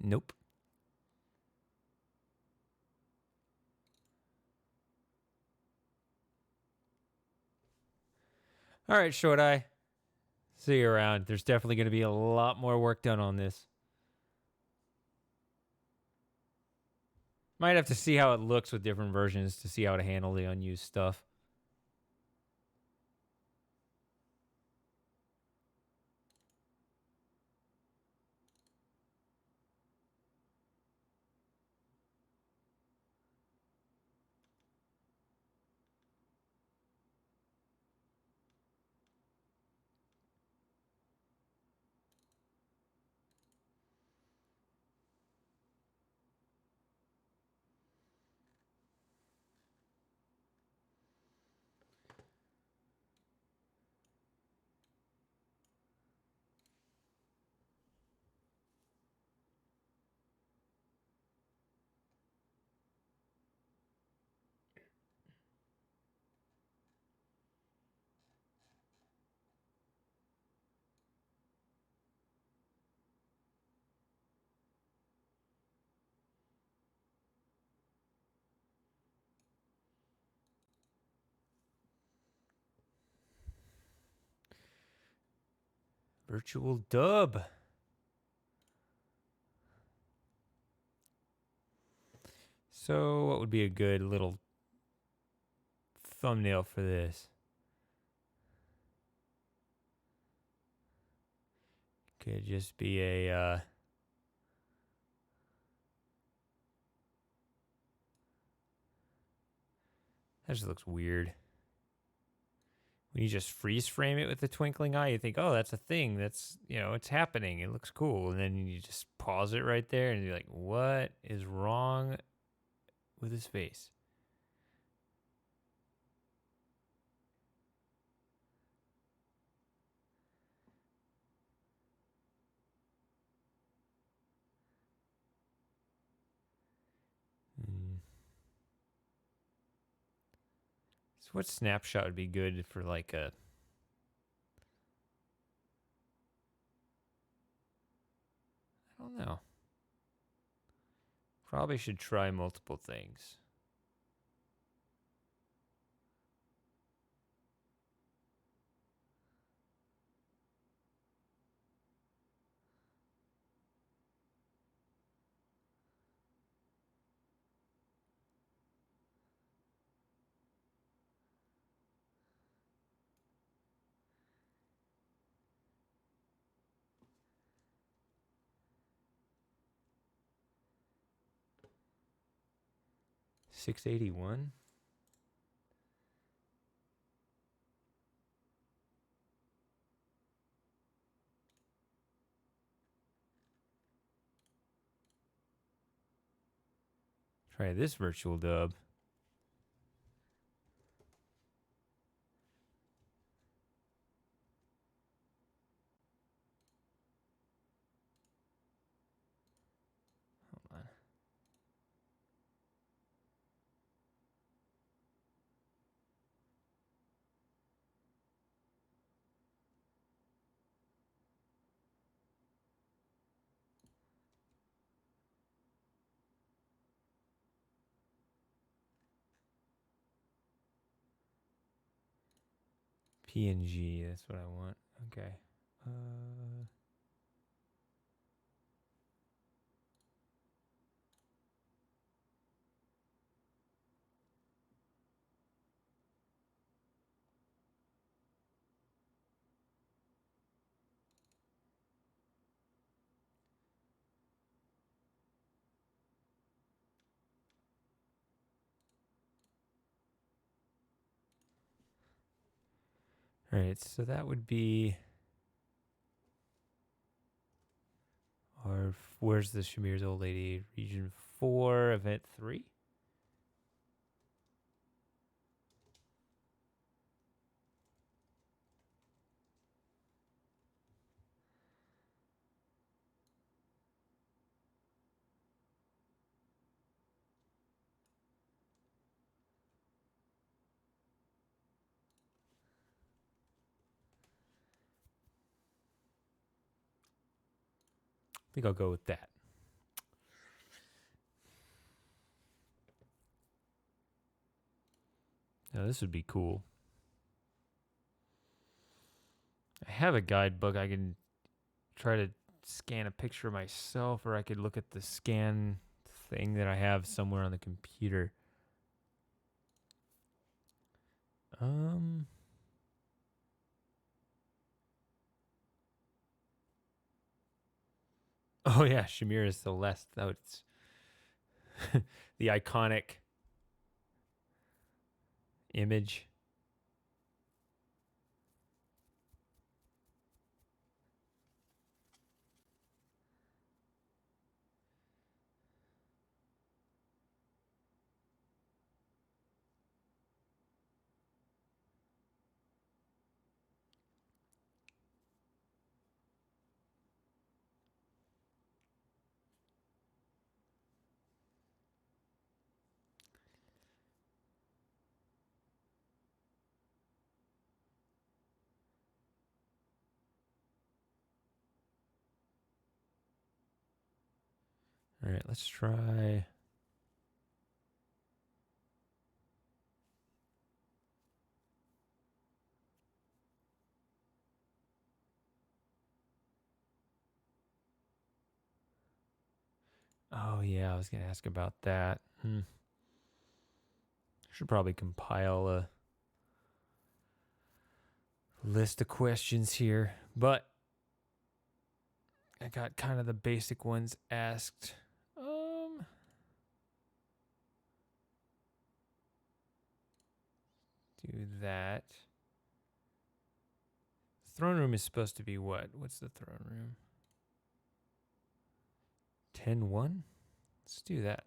Nope. All right, Short Eye. See you around. There's definitely going to be a lot more work done on this. Might have to see how it looks with different versions to see how to handle the unused stuff. Virtual dub. So, what would be a good little thumbnail for this? Could just be a that just looks weird. When you just freeze frame it with the twinkling eye, you think, oh, that's a thing. That's, you know, it's happening. It looks cool. And then you just pause it right there and you're like, what is wrong with his face? So what snapshot would be good for like a... I don't know. Probably should try multiple things. 681. Try this virtual dub. Hold on. PNG, that's what I want. Okay. All right, so that would be our, where's the Shamir's Old Lady? Region 4, Event 3? I think I'll go with that. Now this would be cool. I have a guidebook. I can try to scan a picture myself, or I could look at the scan thing that I have somewhere on the computer. Oh yeah, Shamir is Celeste. Oh, it's the iconic image. All right, let's try. Oh yeah, I was gonna ask about that. Should probably compile a list of questions here, but I got kind of the basic ones asked. Do that. Throne room is supposed to be what? What's the throne room? 10-1? Let's do that.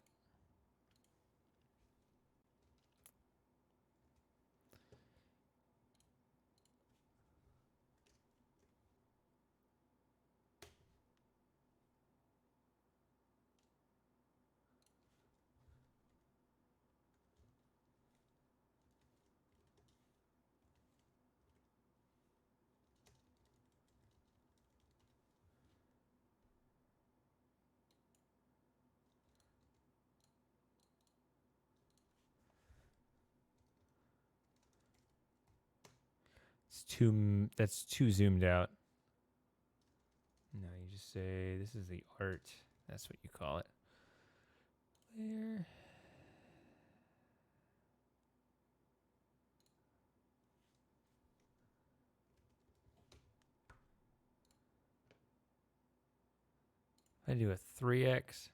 That's too zoomed out. No, you just say this is the art. That's what you call it. There. I do a 3x.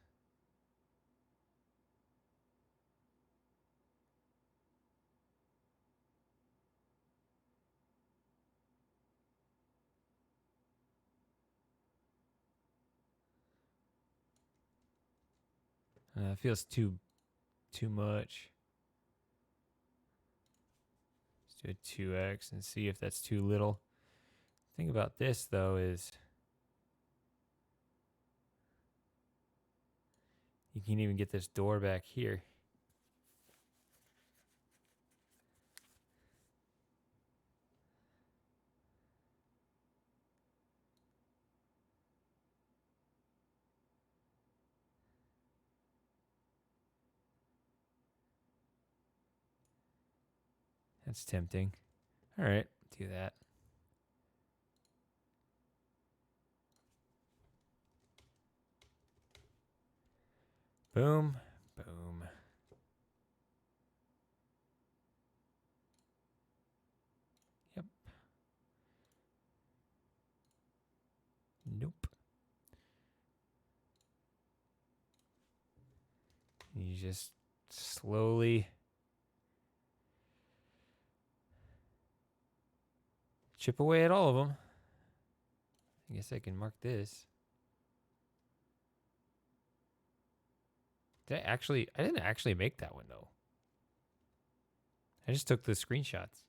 It feels too much. Let's do a 2x and see if that's too little. The thing about this though is you can even get this door back here. That's tempting. All right, do that. Boom, boom. Yep. Nope. You just slowly chip away at all of them. I guess I can mark this. I didn't actually make that one though. I just took the screenshots.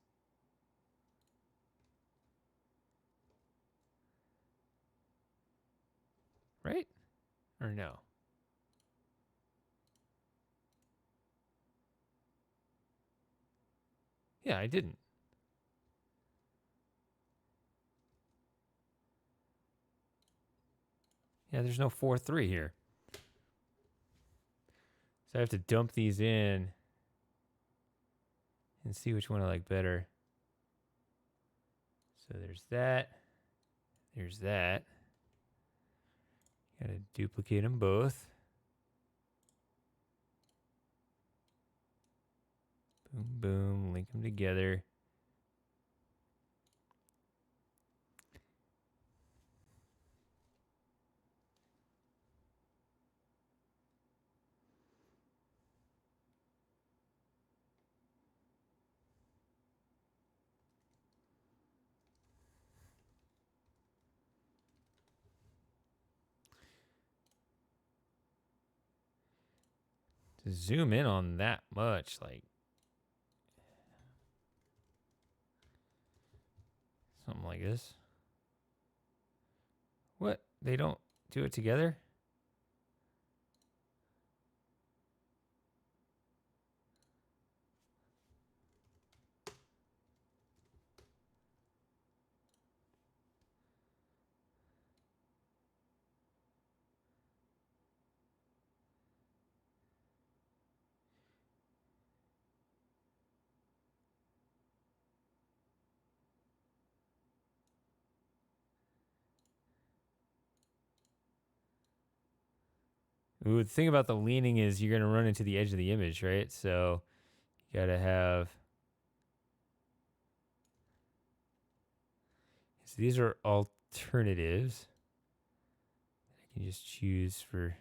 Right? Or no? Yeah, I didn't. Yeah, there's no 4-3 here. So I have to dump these in and see which one I like better. So there's that. There's that. Gotta duplicate them both. Boom, boom, link them together. To zoom in on that much, like something like this. What? They don't do it together? Ooh, the thing about the leaning is you're going to run into the edge of the image, right? So you got to have... So these are alternatives. I can just choose for...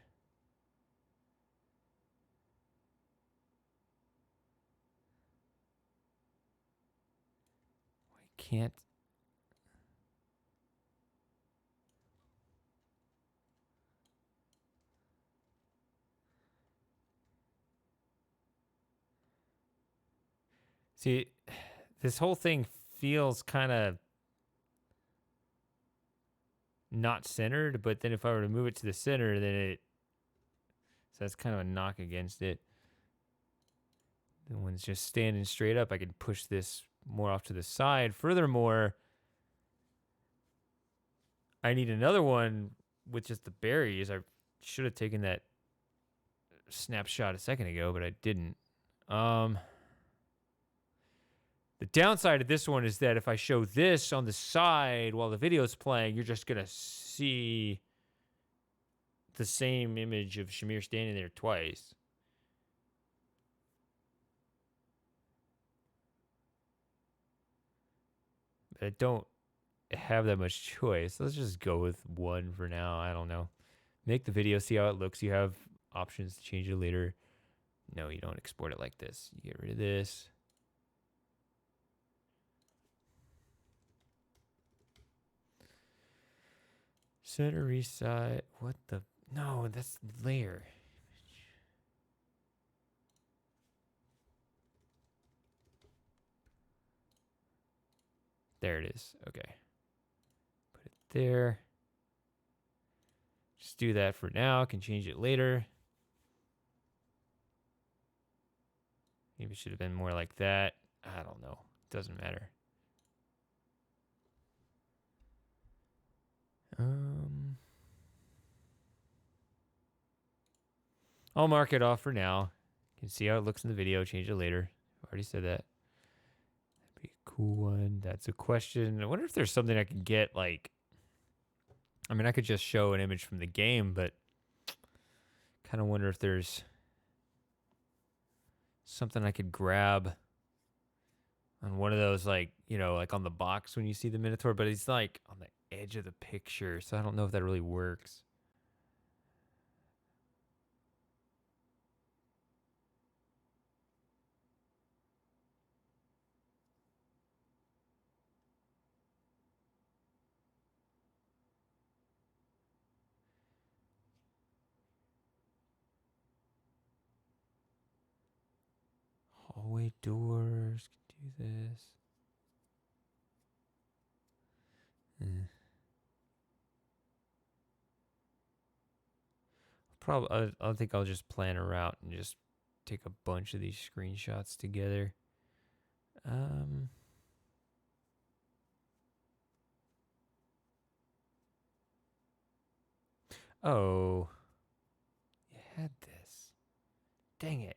I can't... See, this whole thing feels kind of not centered, but then if I were to move it to the center, then it... So that's kind of a knock against it. The one's just standing straight up. I could push this more off to the side. Furthermore, I need another one with just the berries. I should have taken that snapshot a second ago, but I didn't. The downside of this one is that if I show this on the side while the video's playing, you're just going to see the same image of Shamir standing there twice. But I don't have that much choice. Let's just go with one for now. I don't know. Make the video, see how it looks. You have options to change it later. No, you don't export it like this. You get rid of this. Center resize. What the? No, that's layer. There it is. Okay. Put it there. Just do that for now. Can change it later. Maybe it should have been more like that. I don't know. Doesn't matter. I'll mark it off for now. You can see how it looks in the video. Change it later. I've already said that. That'd be a cool one. That's a question. I wonder if there's something I can get, like... I mean, I could just show an image from the game, but kind of wonder if there's something I could grab on one of those, like, you know, like on the box when you see the Minotaur, but it's like on the edge of the picture, so I don't know if that really works. Hallway doors, can do this. Probably, I think I'll just plan a route and just take a bunch of these screenshots together. Oh, you had this. Dang it.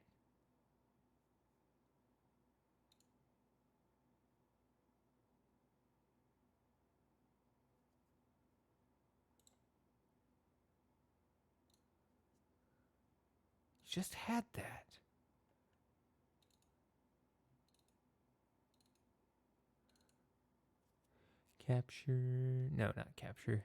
Just had that. Capture. No, not capture.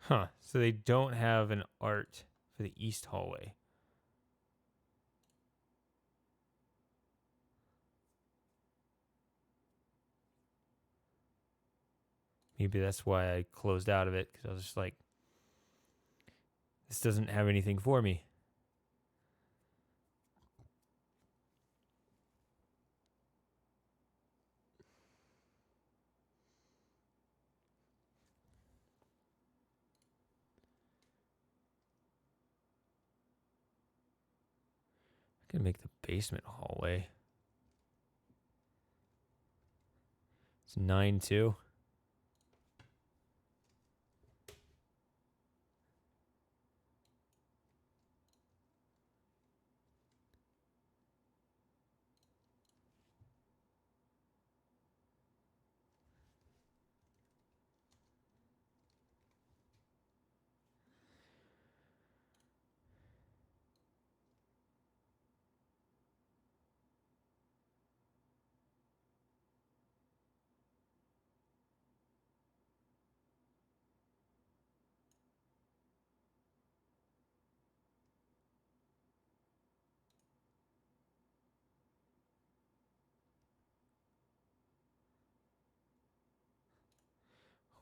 Huh. So they don't have an art for the east hallway. Maybe that's why I closed out of it, because I was just like, this doesn't have anything for me. I can make the basement hallway. It's 9-2.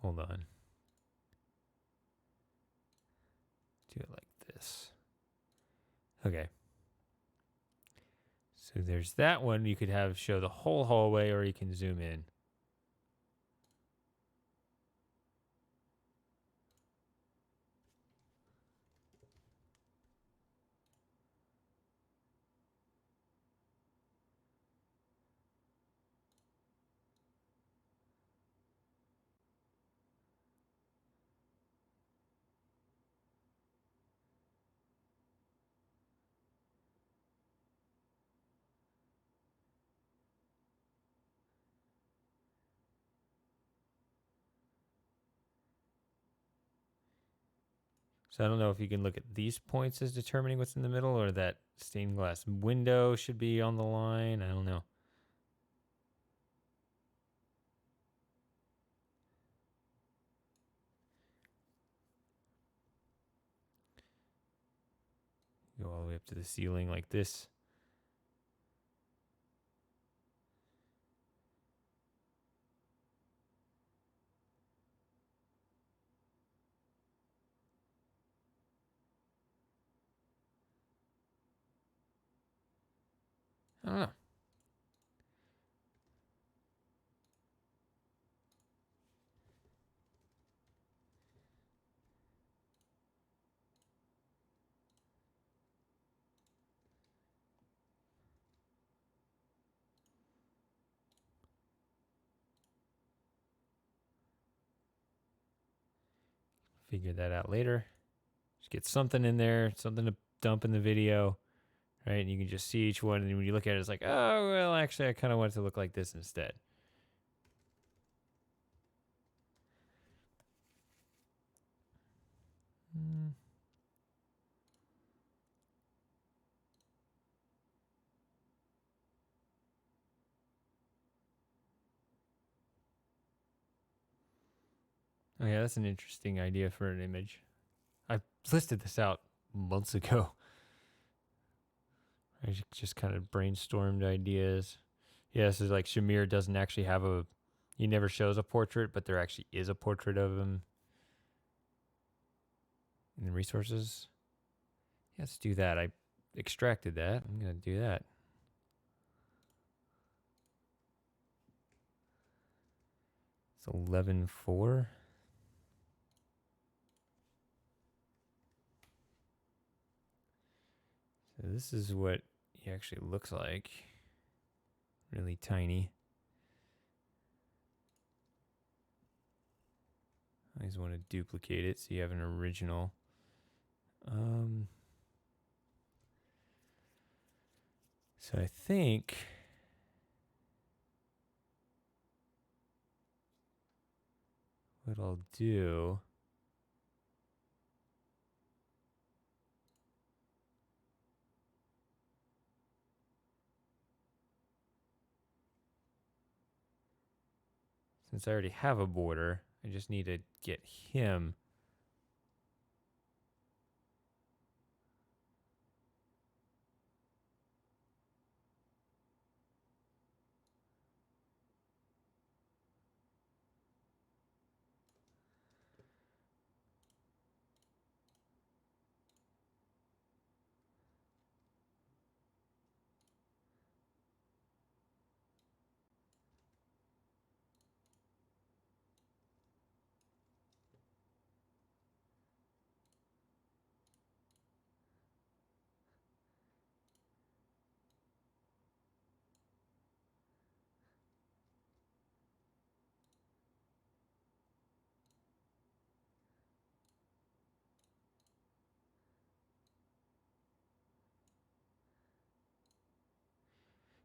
Hold on. Do it like this. Okay. So there's that one. You could have show the whole hallway, or you can zoom in. So I don't know if you can look at these points as determining what's in the middle, or that stained glass window should be on the line. I don't know. way up to the ceiling like this. I don't know. Figure that out later. Just get something in there, something to dump in the video, right? And you can just see each one, and when you look at it, it's like, oh, well, actually, I kind of want it to look like this instead. Oh yeah, that's an interesting idea for an image. I listed this out months ago. I just kind of brainstormed ideas. Yeah, so like Shamir doesn't actually have a, he never shows a portrait, but there actually is a portrait of him in the resources. Yeah, let's do that. I extracted that. I'm going to do that. It's 11:4. So this is what he actually looks like. Really tiny. I just want to duplicate it so you have an original. So I think what I'll do since I already have a border, I just need to get him.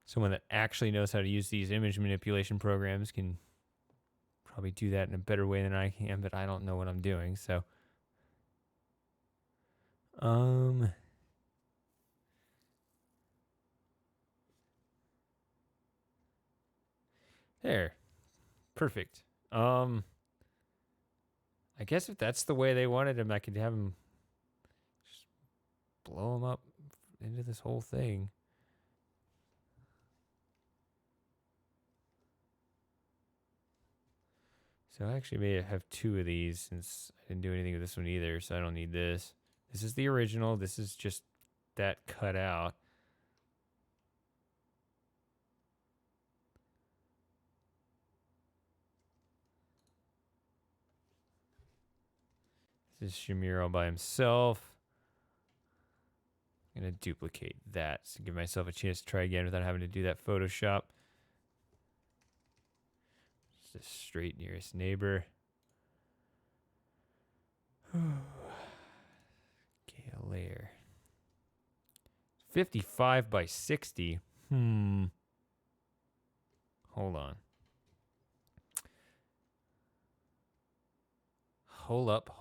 Someone that actually knows how to use these image manipulation programs can probably do that in a better way than I can, but I don't know what I'm doing, so. There. Perfect. I guess if that's the way they wanted him, I could have him just blow him up into this whole thing. So I actually may have two of these since I didn't do anything with this one either, so I don't need this. This is the original. This is just that cut out. This is Shamir all by himself. I'm going to duplicate that to give myself a chance to try again without having to do that Photoshop. Just a straight nearest neighbor. Scale layer. 55 by 60. Hold on. Hold up.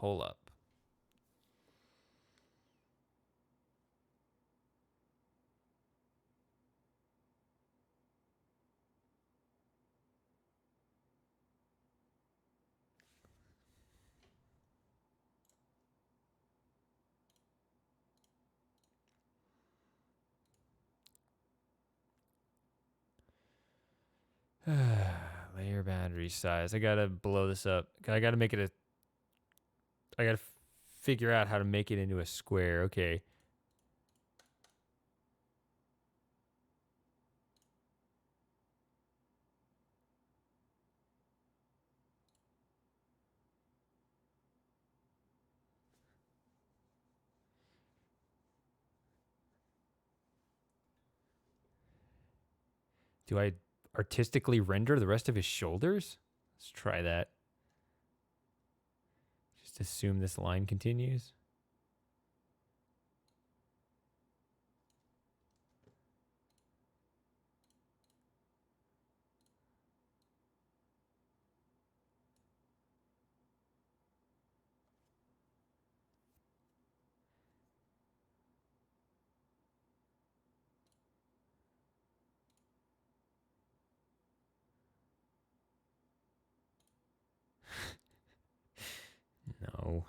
Layer boundary size. I gotta blow this up. I gotta make it a. I gotta figure out how to make it into a square. Okay. Do I artistically render the rest of his shoulders? Let's try that. Just assume this line continues. No.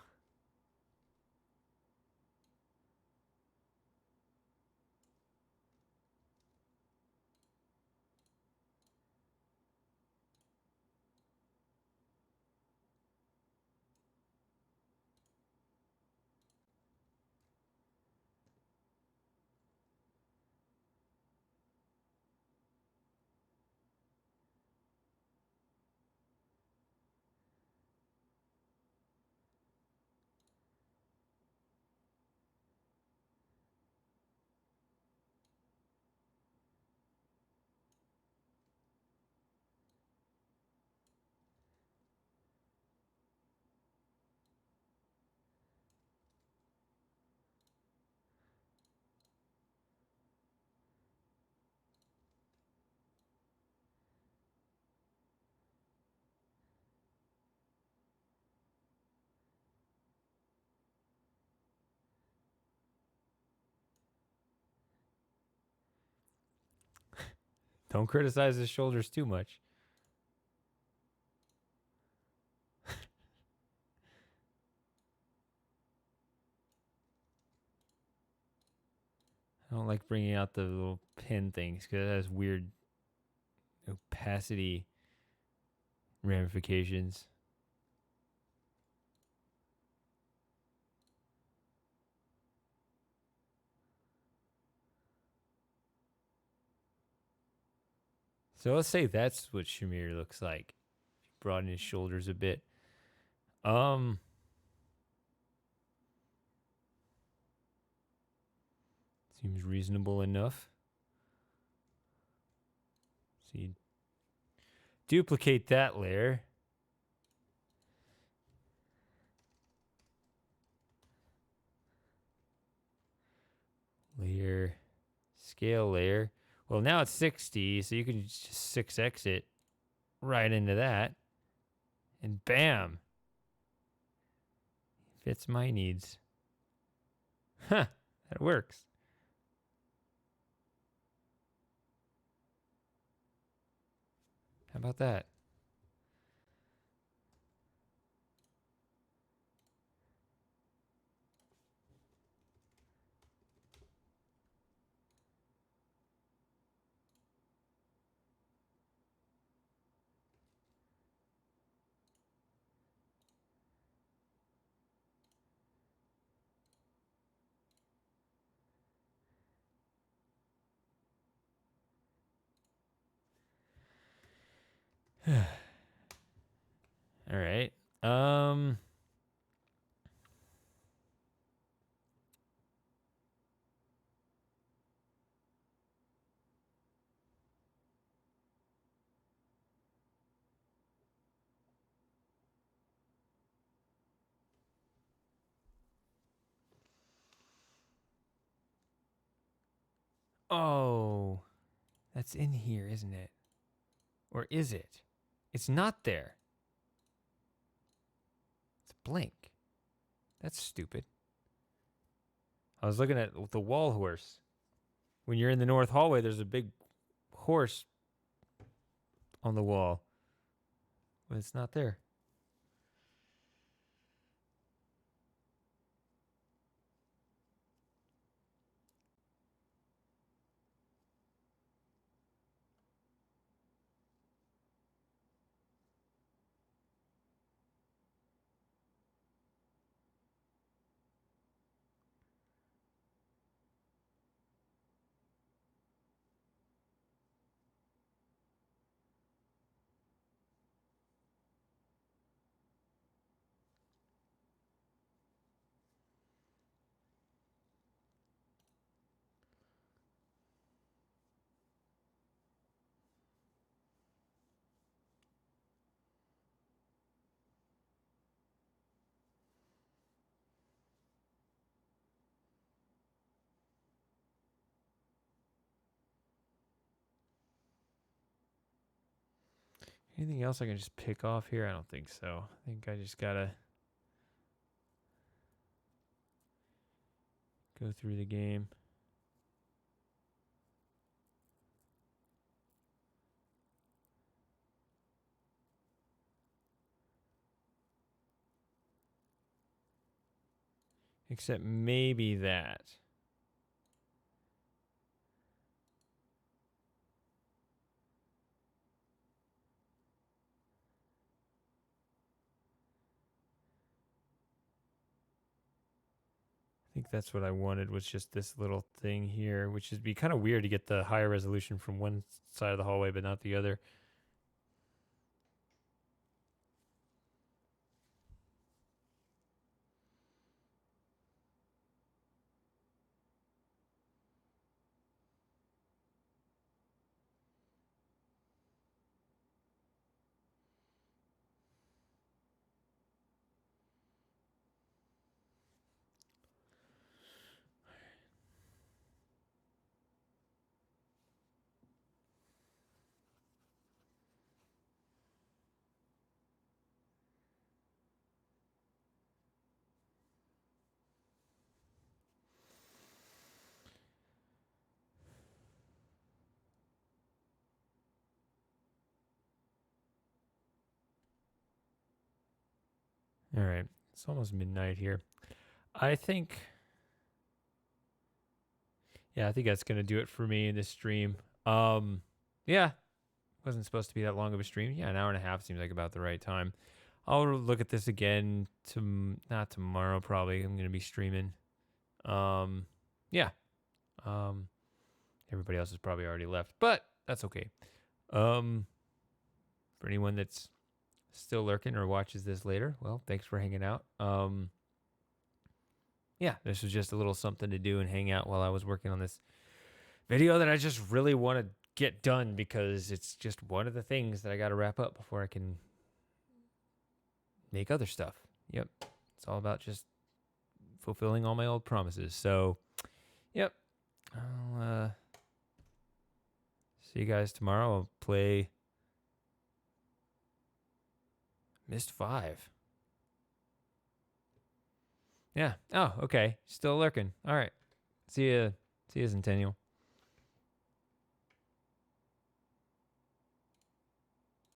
Don't criticize his shoulders too much. I don't like bringing out the little pin things because it has weird opacity ramifications. So let's say that's what Shamir looks like. Broaden his shoulders a bit. Seems reasonable enough. So you duplicate that layer. Layer, scale layer. Well, now it's 60, so you can just 6x it right into that. And bam! Fits my needs. Huh, that works. How about that? All right. Oh, that's in here, isn't it? Or is it? It's not there. It's blank. That's stupid. I was looking at the wall horse. When you're in the north hallway, there's a big horse on the wall. But it's not there. Anything else I can just pick off here? I don't think so. I think I just gotta go through the game. Except maybe that. I think that's what I wanted, was just this little thing here, which would be kind of weird to get the higher resolution from one side of the hallway but not the other. All right, it's almost midnight here. I think, yeah, I think that's gonna do it for me in this stream. Yeah, wasn't supposed to be that long of a stream. Yeah, an hour and a half seems like about the right time. I'll look at this again not tomorrow. Probably I'm gonna be streaming. Yeah. Everybody else has probably already left, but that's okay. For anyone that's still lurking or watches this later, well, thanks for hanging out. Yeah, this was just a little something to do and hang out while I was working on this video that I just really want to get done, because it's just one of the things that I got to wrap up before I can make other stuff. Yep. It's all about just fulfilling all my old promises. So, yep. I'll see you guys tomorrow. I'll play Myst 5. Yeah. Oh, okay. Still lurking. All right. See you, Centennial.